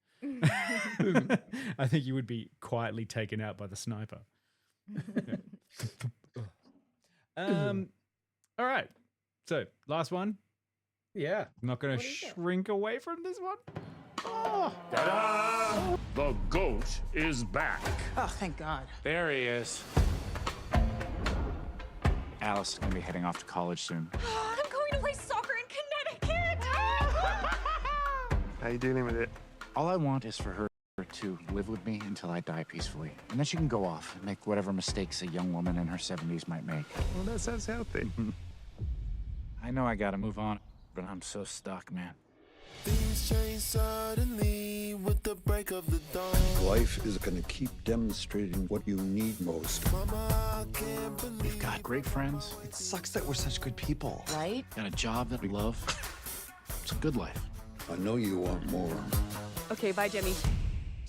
I think you would be quietly taken out by the sniper. All right. So last one. Yeah. I'm not going to shrink away from this one. Ta-da! The goat is back. Oh, thank God. There he is. Alice is going to be heading off to college soon. I'm going to play soccer in Connecticut! How you dealing with it? All I want is for her to live with me until I die peacefully. And then she can go off and make whatever mistakes a young woman in her 70s might make. Well, that sounds healthy. I know I gotta move on, but I'm so stuck, man. Things change suddenly with the break of the dawn. Life is going to keep demonstrating what you need most. Mama, I can't believe We've got great friends. It sucks that we're such good people. Right? Got a job that we love. It's a good life. I know you want more. Okay, bye, Jimmy.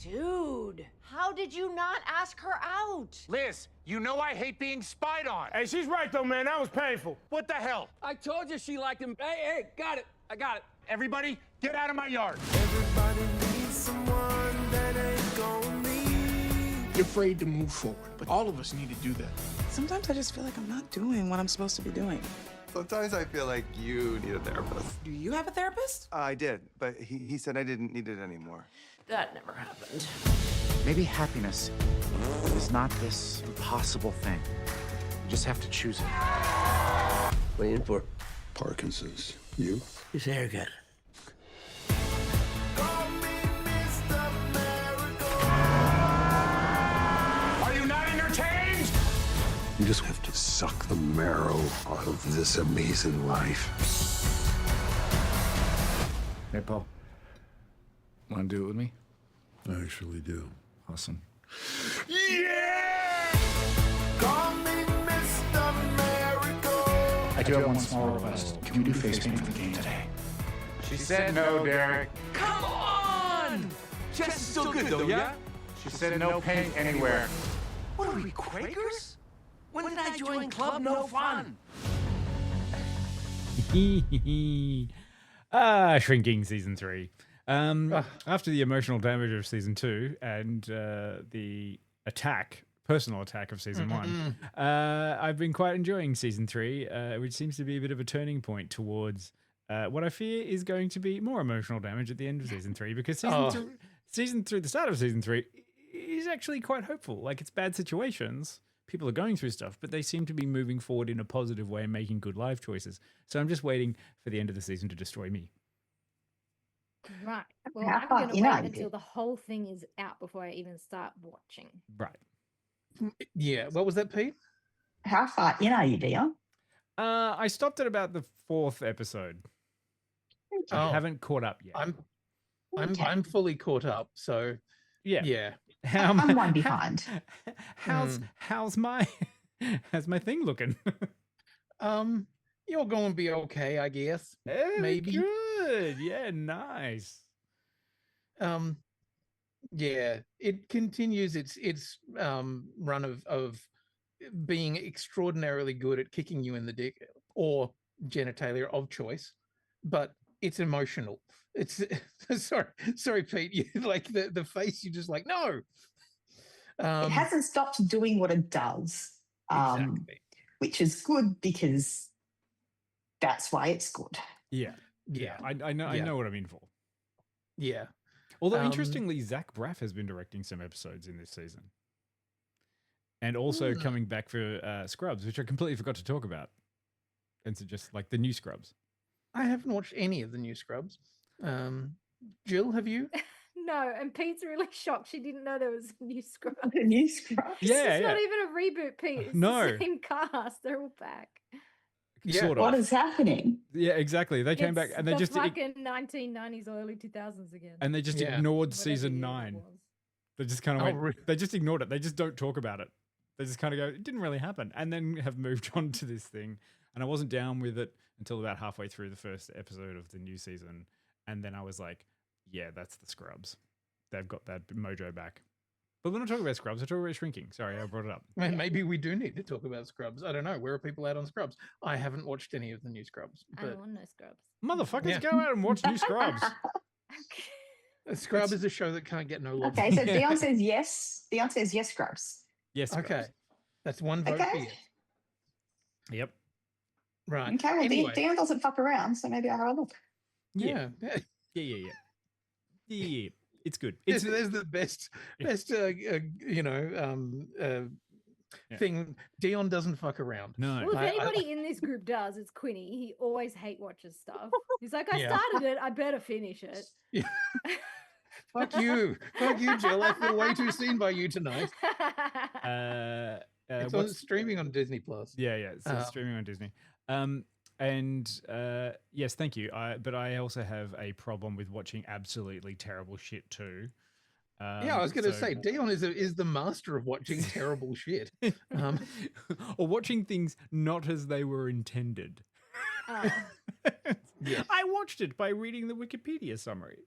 Dude, how did you not ask her out? Liz, you know I hate being spied on. Hey, she's right, though, man. That was painful. What the hell? I told you she liked him. Hey, got it. I got it. Everybody, get out of my yard. everybody needs someone that ain't gonna leave. You're afraid to move forward, but all of us need to do that. Sometimes I just feel like I'm not doing what I'm supposed to be doing. Sometimes I feel like you need a therapist. Do you have a therapist? I did, but he said I didn't need it anymore. That never happened. Maybe happiness is not this impossible thing. You just have to choose it. What are you in for? Parkinson's. You? His haircut. Are you not entertained? You just have to suck the marrow out of this amazing life. Hey, Paul. Want to do it with me? I actually do. Awesome. Yeah! Call me Mr. Miracle. I do have one small request. Can we do face paint for the game today? She said no, Derek. Come on! Chest is still good, though, yeah? She said no paint anywhere. What are we, Quakers? When did I join Club No Fun? Shrinking season 3. After the emotional damage of season 2 and the personal attack of season 1, I've been quite enjoying season 3, which seems to be a bit of a turning point towards what I fear is going to be more emotional damage at the end of season 3, because the start of season 3 is actually quite hopeful. Like, it's bad situations. People are going through stuff, but they seem to be moving forward in a positive way and making good life choices. So I'm just waiting for the end of the season to destroy me. Right. Well, I'm going to wait until the whole thing is out before I even start watching. Right. Yeah. What was that, Pete? How far in are you, Dion? I stopped at about the 4th episode. I haven't caught up yet. I'm fully caught up. So yeah. I'm one behind. How's my thing looking? You're going to be okay, I guess. Maybe. Good. Yeah, nice. Yeah, it continues its run of being extraordinarily good at kicking you in the dick or genitalia of choice, but it's emotional. It's sorry, Pete. You like the face. You just like no. It hasn't stopped doing what it does, Exactly. which is good because that's why it's good. Yeah. I know what I'm in for. Yeah. Although interestingly, Zach Braff has been directing some episodes in this season, and also coming back for Scrubs, which I completely forgot to talk about. And so just like the new Scrubs. I haven't watched any of the new Scrubs. Jill, have you? No, and Pete's really shocked. She didn't know there was a new Scrubs. The new Scrubs. It's not even a reboot, Pete. It's No. the same cast. They're all back. Sort of. What is happening? Yeah, exactly. They came back and they the just fucking 1990s, early 2000s again. and they just ignored season 9. They just kind of went. They just ignored it. They just don't talk about it. They just kind of go, it didn't really happen, and then have moved on to this thing. And I wasn't down with it until about halfway through the first episode of the new season, and then I was like, yeah, that's the Scrubs. They've got that mojo back. But we're not talking about Scrubs. We're talking about Shrinking. Sorry, I brought it up. Maybe we do need to talk about Scrubs. I don't know. Where are people at on Scrubs? I haven't watched any of the new Scrubs. I don't want no Scrubs. Motherfuckers, go out and watch new Scrubs. Scrub is a show that can't get no love. Okay, so Dion says yes. Dion says yes, Scrubs. Yes, Scrubs. Okay. That's one vote for yes. Yep. Right. Okay, well, Anyway. Dion doesn't fuck around, so maybe I'll have a look. Yeah. Yeah. It's good. It's There's the best thing. Dion doesn't fuck around. No. Well, if anybody in this group does, it's Quinny. He always hate watches stuff. He's like, I started it. I better finish it. Yeah. Fuck you, Jill. I feel way too seen by you tonight. It's streaming on Disney Plus. Yeah. It's streaming on Disney. Yes, thank you. But I also have a problem with watching absolutely terrible shit too. I was going to say Dion is the master of watching terrible shit, or watching things not as they were intended. Yes. I watched it by reading the Wikipedia summary.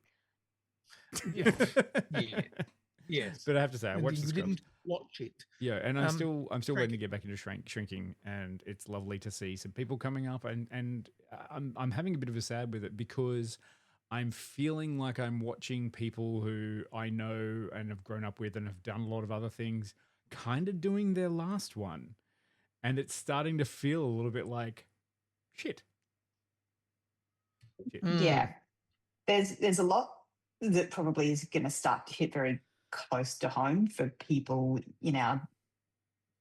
Yes, but I have to say, I watched you didn't watch it. Yeah, and I'm still waiting to get back into shrinking, and it's lovely to see some people coming up, and I'm having a bit of a sad with it because I'm feeling like I'm watching people who I know and have grown up with and have done a lot of other things, kind of doing their last one, and it's starting to feel a little bit like shit. Yeah, there's a lot that probably is going to start to hit very close to home for people in our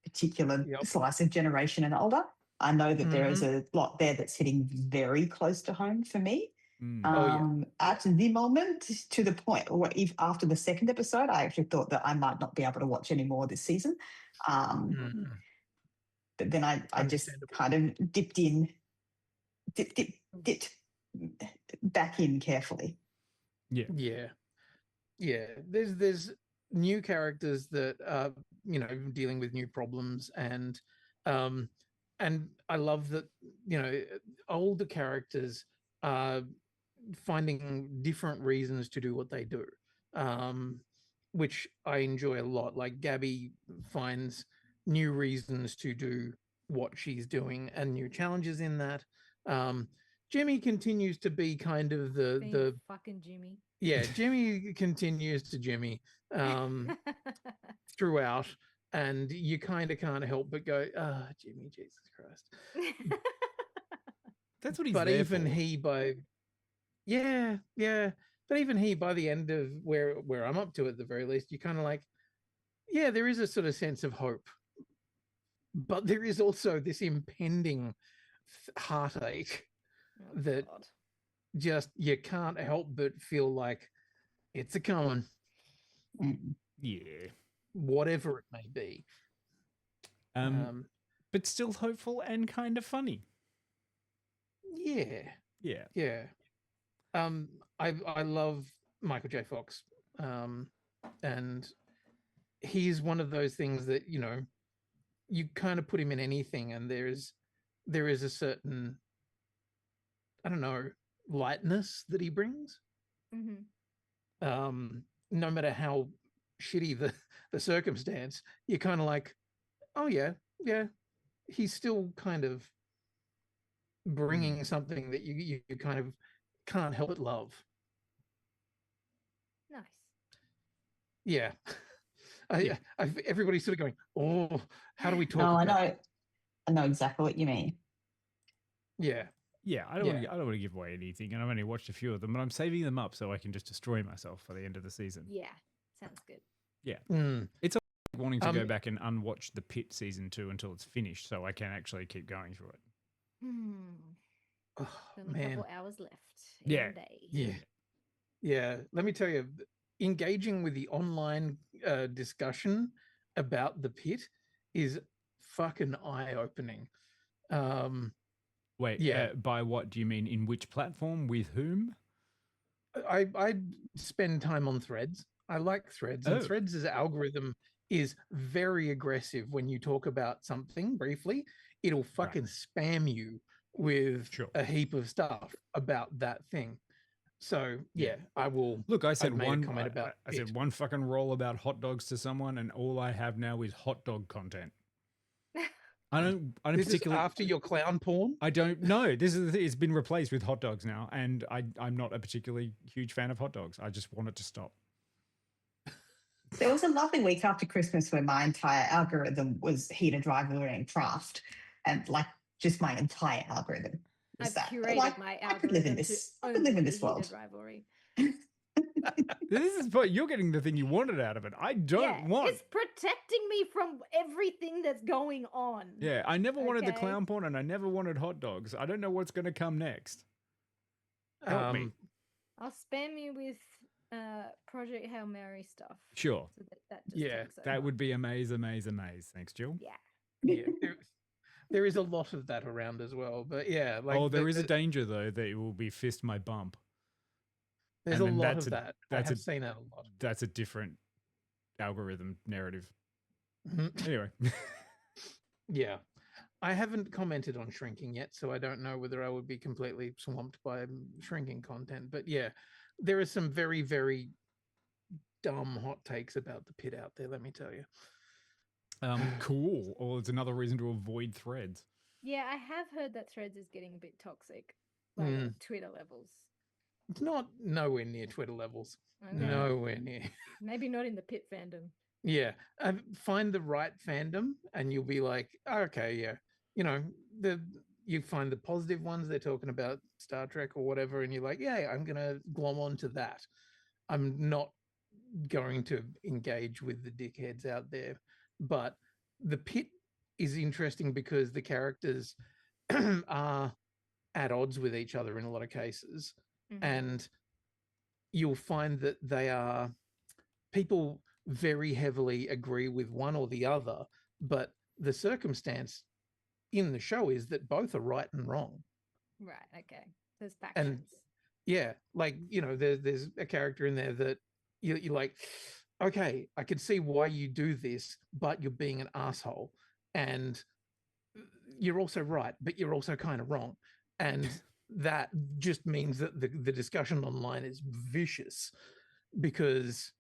particular slice of generation and older. I know that there is a lot there that's hitting very close to home for me. At the moment, to the point where if after the second episode, I actually thought that I might not be able to watch any more this season. But then I just kind of dipped back in carefully. Yeah. There's new characters that are dealing with new problems, and I love that older characters are finding different reasons to do what they do, which I enjoy a lot. Like Gabby finds new reasons to do what she's doing and new challenges in that. Jimmy continues to be kind of the fucking Jimmy. Yeah, Jimmy continues to Jimmy throughout, and you kind of can't help but go, Jimmy, Jesus Christ. That's what he's but there even for. he by but even he by the end of where I'm up to at the very least, you kind of like, yeah, there is a sort of sense of hope, but there is also this impending heartache that just you can't help but feel like it's a coming. Yeah, whatever it may be. But still hopeful and kind of funny. Yeah. I love Michael J. Fox, and he's one of those things that you kind of put him in anything, and there is a certain, I don't know, lightness that he brings. No matter how shitty the circumstance, you're kind of like, oh yeah, he's still kind of bringing something that you kind of can't help but love. Nice. Yeah. Everybody's sort of going, oh, how do we talk about it? I know exactly what you mean. Yeah. I don't want to give away anything, and I've only watched a few of them, but I'm saving them up so I can just destroy myself by the end of the season. Yeah, sounds good. Yeah. It's like wanting to go back and unwatch The Pit season 2 until it's finished so I can actually keep going through it. Only a couple hours left. Yeah. Day. Yeah. Let me tell you, engaging with the online discussion about the pit is fucking eye-opening. Wait, by what do you mean? In which platform? With whom? I spend time on Threads. I like Threads, and Threads' algorithm is very aggressive. When you talk about something briefly, it'll fucking spam you with a heap of stuff about that thing. So yeah, I will. Look, I said one comment about. I said one fucking roll about hot dogs to someone, and all I have now is hot dog content. I don't This particularly is after your clown porn. I don't know. This is it's been replaced with hot dogs now, and I'm not a particularly huge fan of hot dogs. I just want it to stop. There was a lovely week after Christmas where my entire algorithm was heated rivalry and craft, and like just my entire algorithm. I've curated my algorithm. I could live in this. I could live in this world. Rivalry. This is what you're getting the thing you wanted out of it. I don't want. It's protecting me from everything that's going on. Yeah, I never wanted the clown porn, and I never wanted hot dogs. I don't know what's going to come next. Help me. I'll spam you with Project Hail Mary stuff. Sure. So that just takes that over. would be amaze. Thanks, Jill. Yeah. There is a lot of that around as well, but yeah. Like there is a danger though that it will be fist my bump. There's a lot of that. I have seen that a lot. That's a different algorithm narrative. Mhm. Anyway. Yeah. I haven't commented on shrinking yet, so I don't know whether I would be completely swamped by shrinking content. But yeah, there are some very, very dumb hot takes about the pit out there, let me tell you. Cool. Or it's another reason to avoid Threads. Yeah, I have heard that Threads is getting a bit toxic, like Twitter levels. It's not nowhere near Twitter levels. Okay. Nowhere near. Maybe not in the pit fandom. Yeah. Find the right fandom and you'll be like, okay, yeah. You know, you find the positive ones, they're talking about Star Trek or whatever, and you're like, yeah, I'm going to glom onto that. I'm not going to engage with the dickheads out there. But the pit is interesting because the characters are at odds with each other in a lot of cases. Mm-hmm. And you'll find that they are people very heavily agree with one or the other, but the circumstance in the show is that both are right and wrong. Right. Okay. There's factions. And yeah, like, you know, there's a character in there that you're like, okay, I can see why you do this, but you're being an asshole. And you're also right, but you're also kind of wrong. And that just means that the discussion online is vicious because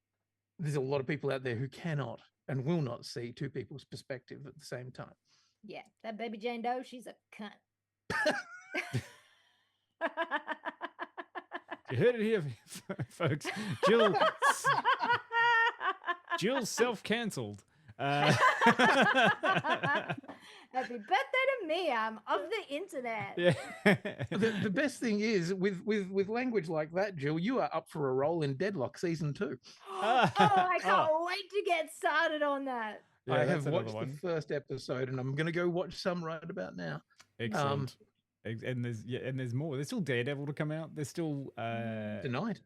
there's a lot of people out there who cannot and will not see two people's perspective at the same time. Yeah, that baby Jane Doe, she's a cunt. You heard it here, folks. Jill's self-cancelled. Happy birthday to me. I'm of the internet. Yeah. The best thing is with language like that, Jill, you are up for a role in Deadlock season 2. I can't wait to get started on that. Yeah, I have watched the first episode and I'm going to go watch some right about now. Excellent. And there's more. There's still Daredevil to come out. There's still Tonight.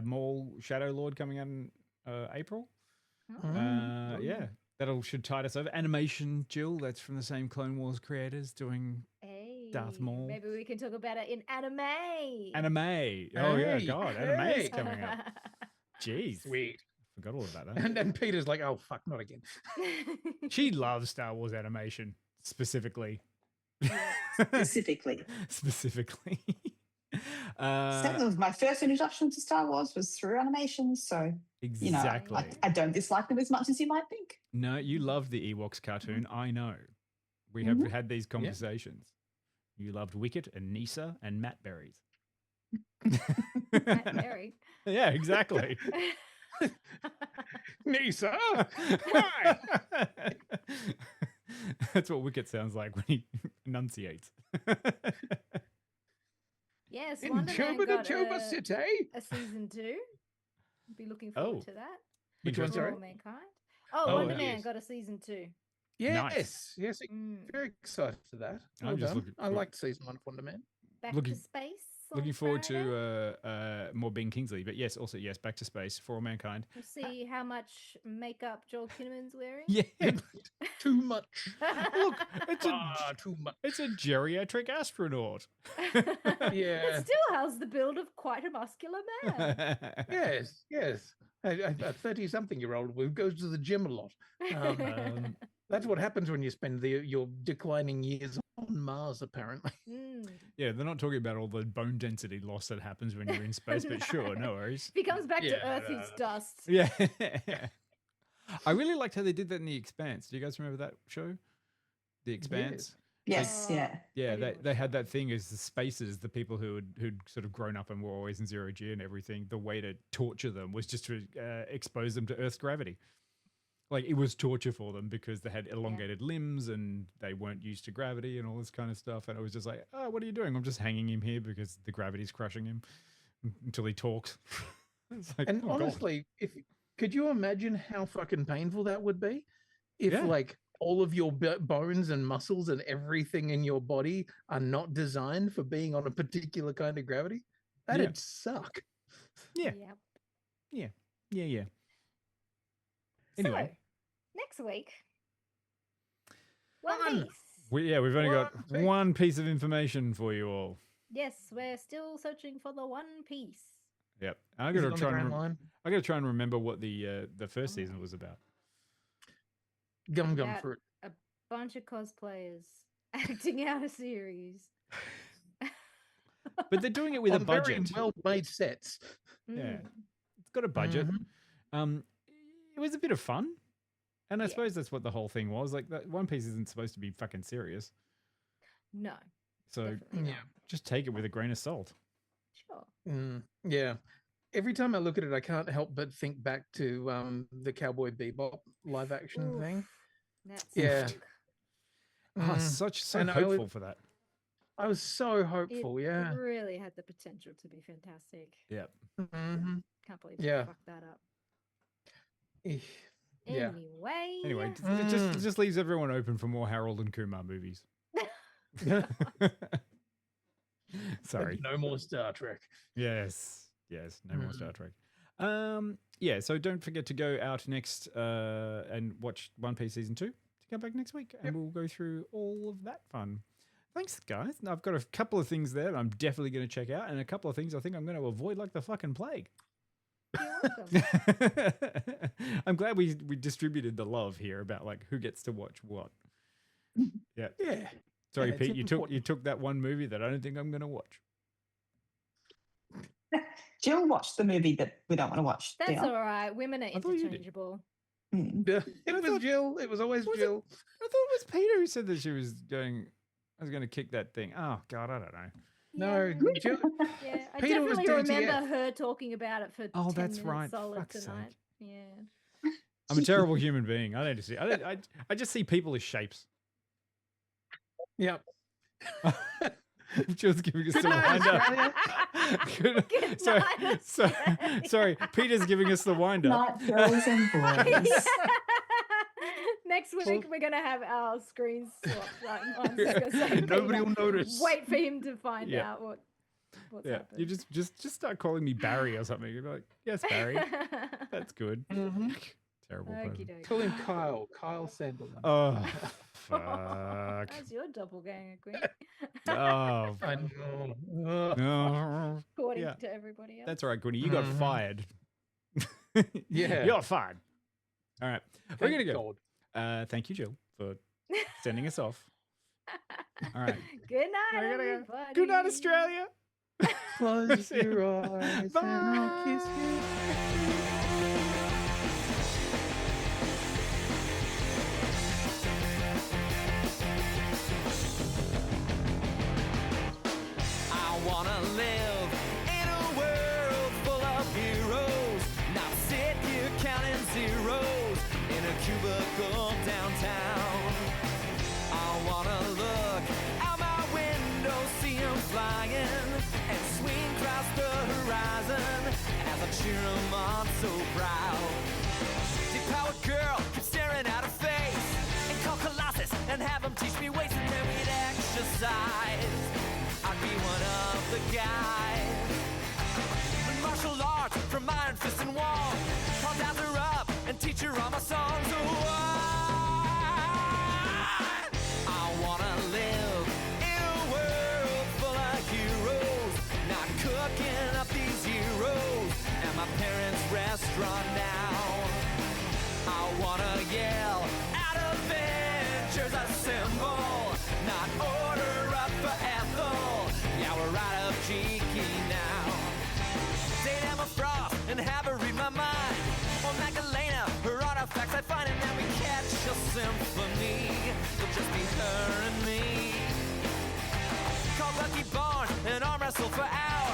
Maul Shadow Lord coming out in April. Yeah, that'll should tide us over. Animation, Jill, that's from the same Clone Wars creators doing Darth Maul. Maybe we can talk about it in anime. Oh yeah, God, anime's coming up. Jeez, sweet. Forgot all about that. And Peter's like, oh fuck, not again. She loves Star Wars animation specifically. Specifically. That was my first introduction to Star Wars was through animation, so exactly. You know, I don't dislike them as much as you might think. No, you loved the Ewoks cartoon. I know. We have had these conversations. You loved Wicket and Nisa and Matt Berries. Matt Berry. Yeah, exactly. Nisa, hi. That's what Wicket sounds like when he enunciates. Yes, Wonder Man got a season 2. Be looking forward to that. Which one's All Mankind. Wonder Man got a season 2. Yes, yes, very excited for that. I'm just looking. I liked season 1 of Wonder Man. Back to space. Looking forward to more Ben Kingsley, but yes, also yes, Back to Space for All Mankind. We'll see how much makeup Joel Kinnaman's wearing. Yeah, too much. Look, it's too much. It's a geriatric astronaut. Yeah, It still has the build of quite a muscular man. yes. A 30-something-year-old who goes to the gym a lot. That's what happens when you spend your declining years on Mars, apparently. Yeah, they're not talking about all the bone density loss that happens when you're in space, but sure, no worries. If he comes back to Earth, he's dust. Yeah. I really liked how they did that in The Expanse. Do you guys remember that show? The Expanse? Yes, yeah. Yeah, they had that thing as the spacers, the people who'd sort of grown up and were always in zero G and everything. The way to torture them was just to expose them to Earth's gravity. Like, it was torture for them because they had elongated limbs and they weren't used to gravity and all this kind of stuff. And it was just like, oh, what are you doing? I'm just hanging him here because the gravity's crushing him until he talks. It's like, And oh, God. honestly, could you imagine how fucking painful that would be? If like all of your bones and muscles and everything in your body are not designed for being on a particular kind of gravity? That'd suck. Yeah. Anyway. So, next week, One Piece. We've only got one piece of information for you all. Yes, we're still searching for the One Piece. Yep. I got to try and remember what the first season was about. Gum About fruit. A bunch of cosplayers acting out a series. But they're doing it with a budget. Very well-made sets. Yeah. It's got a budget. It was a bit of fun. And I suppose that's what the whole thing was. Like, One Piece isn't supposed to be fucking serious. No. So, just take it with a grain of salt. Sure. Yeah. Every time I look at it, I can't help but think back to the Cowboy Bebop live action thing. That's So hopeful for that. I was so hopeful, It really had the potential to be fantastic. Yep. Can't believe they fucked that up. Yeah. Anyway, it just leaves everyone open for more Harold and Kumar movies. Sorry. But no more Star Trek. Yes, no more Star Trek. So don't forget to go out next and watch One Piece Season 2 to come back next week, and we'll go through all of that fun. Thanks, guys. Now, I've got a couple of things there that I'm definitely going to check out, and a couple of things I think I'm going to avoid like the fucking plague. I'm glad we distributed the love here about like who gets to watch what. Yeah. Sorry, Pete, you took that one movie that I don't think I'm going to watch. Jill watched the movie that we don't want to watch. That's all right. Women are interchangeable. It was Jill. It was always Jill. I thought it was Peter who said that she was going. I was going to kick that thing. Oh God, I don't know. No, Jill. Yeah, I Peter was definitely DTF. remember her talking about it for 10 that's minutes right. solid Fuck's tonight. sake. Yeah. I'm a terrible human being. I don't see. I just see people as shapes. Yep. Jill's giving us the wind up. Sorry, Peter's giving us the wind up. Night, girls and boys. Next week we're gonna have our screens swapped. Right? I'm just gonna say Nobody Peter. will notice. Wait for him to find out what's happened. You just start calling me Barry or something. You're like, yes, Barry. That's good. Terrible person. Call him Kyle. Kyle Sandelman. Oh, fuck. That's your doppelganger, Queen. Oh, I know. no. According to everybody else. That's all right, Goody. You got fired. Yeah. You're fired. All right. We're going to Thank go. Thank you, Jill, for sending us off. All right. Good night, We're gonna go. everybody. Good night, Australia. Close your eyes and I'll kiss you. I wanna live in a world full of heroes, not sit here counting zeros in a cubicle downtown. I wanna look out my window, see 'em flying, and swing across the horizon as I cheer 'em on so proud. Deep-powered girl keeps staring at her face, and call Colossus and have 'em teach me ways, and then we'd exercise. I'd be one of the guy. Martial arts from iron fist and wall. I'll dance her up and teach her all my songs. Oh, I wanna live in a world full of heroes, not cooking up these heroes at my parents' restaurant now. I wanna yell out Avengers assemble, not order up for Ethel. Yeah, we're right up cheeky now. Date Emma Frost and have her read my mind. Or Magdalena, her artifacts I find, and then we catch a symphony. It'll just be her and me. Call Lucky Barn and arm wrestle for hours.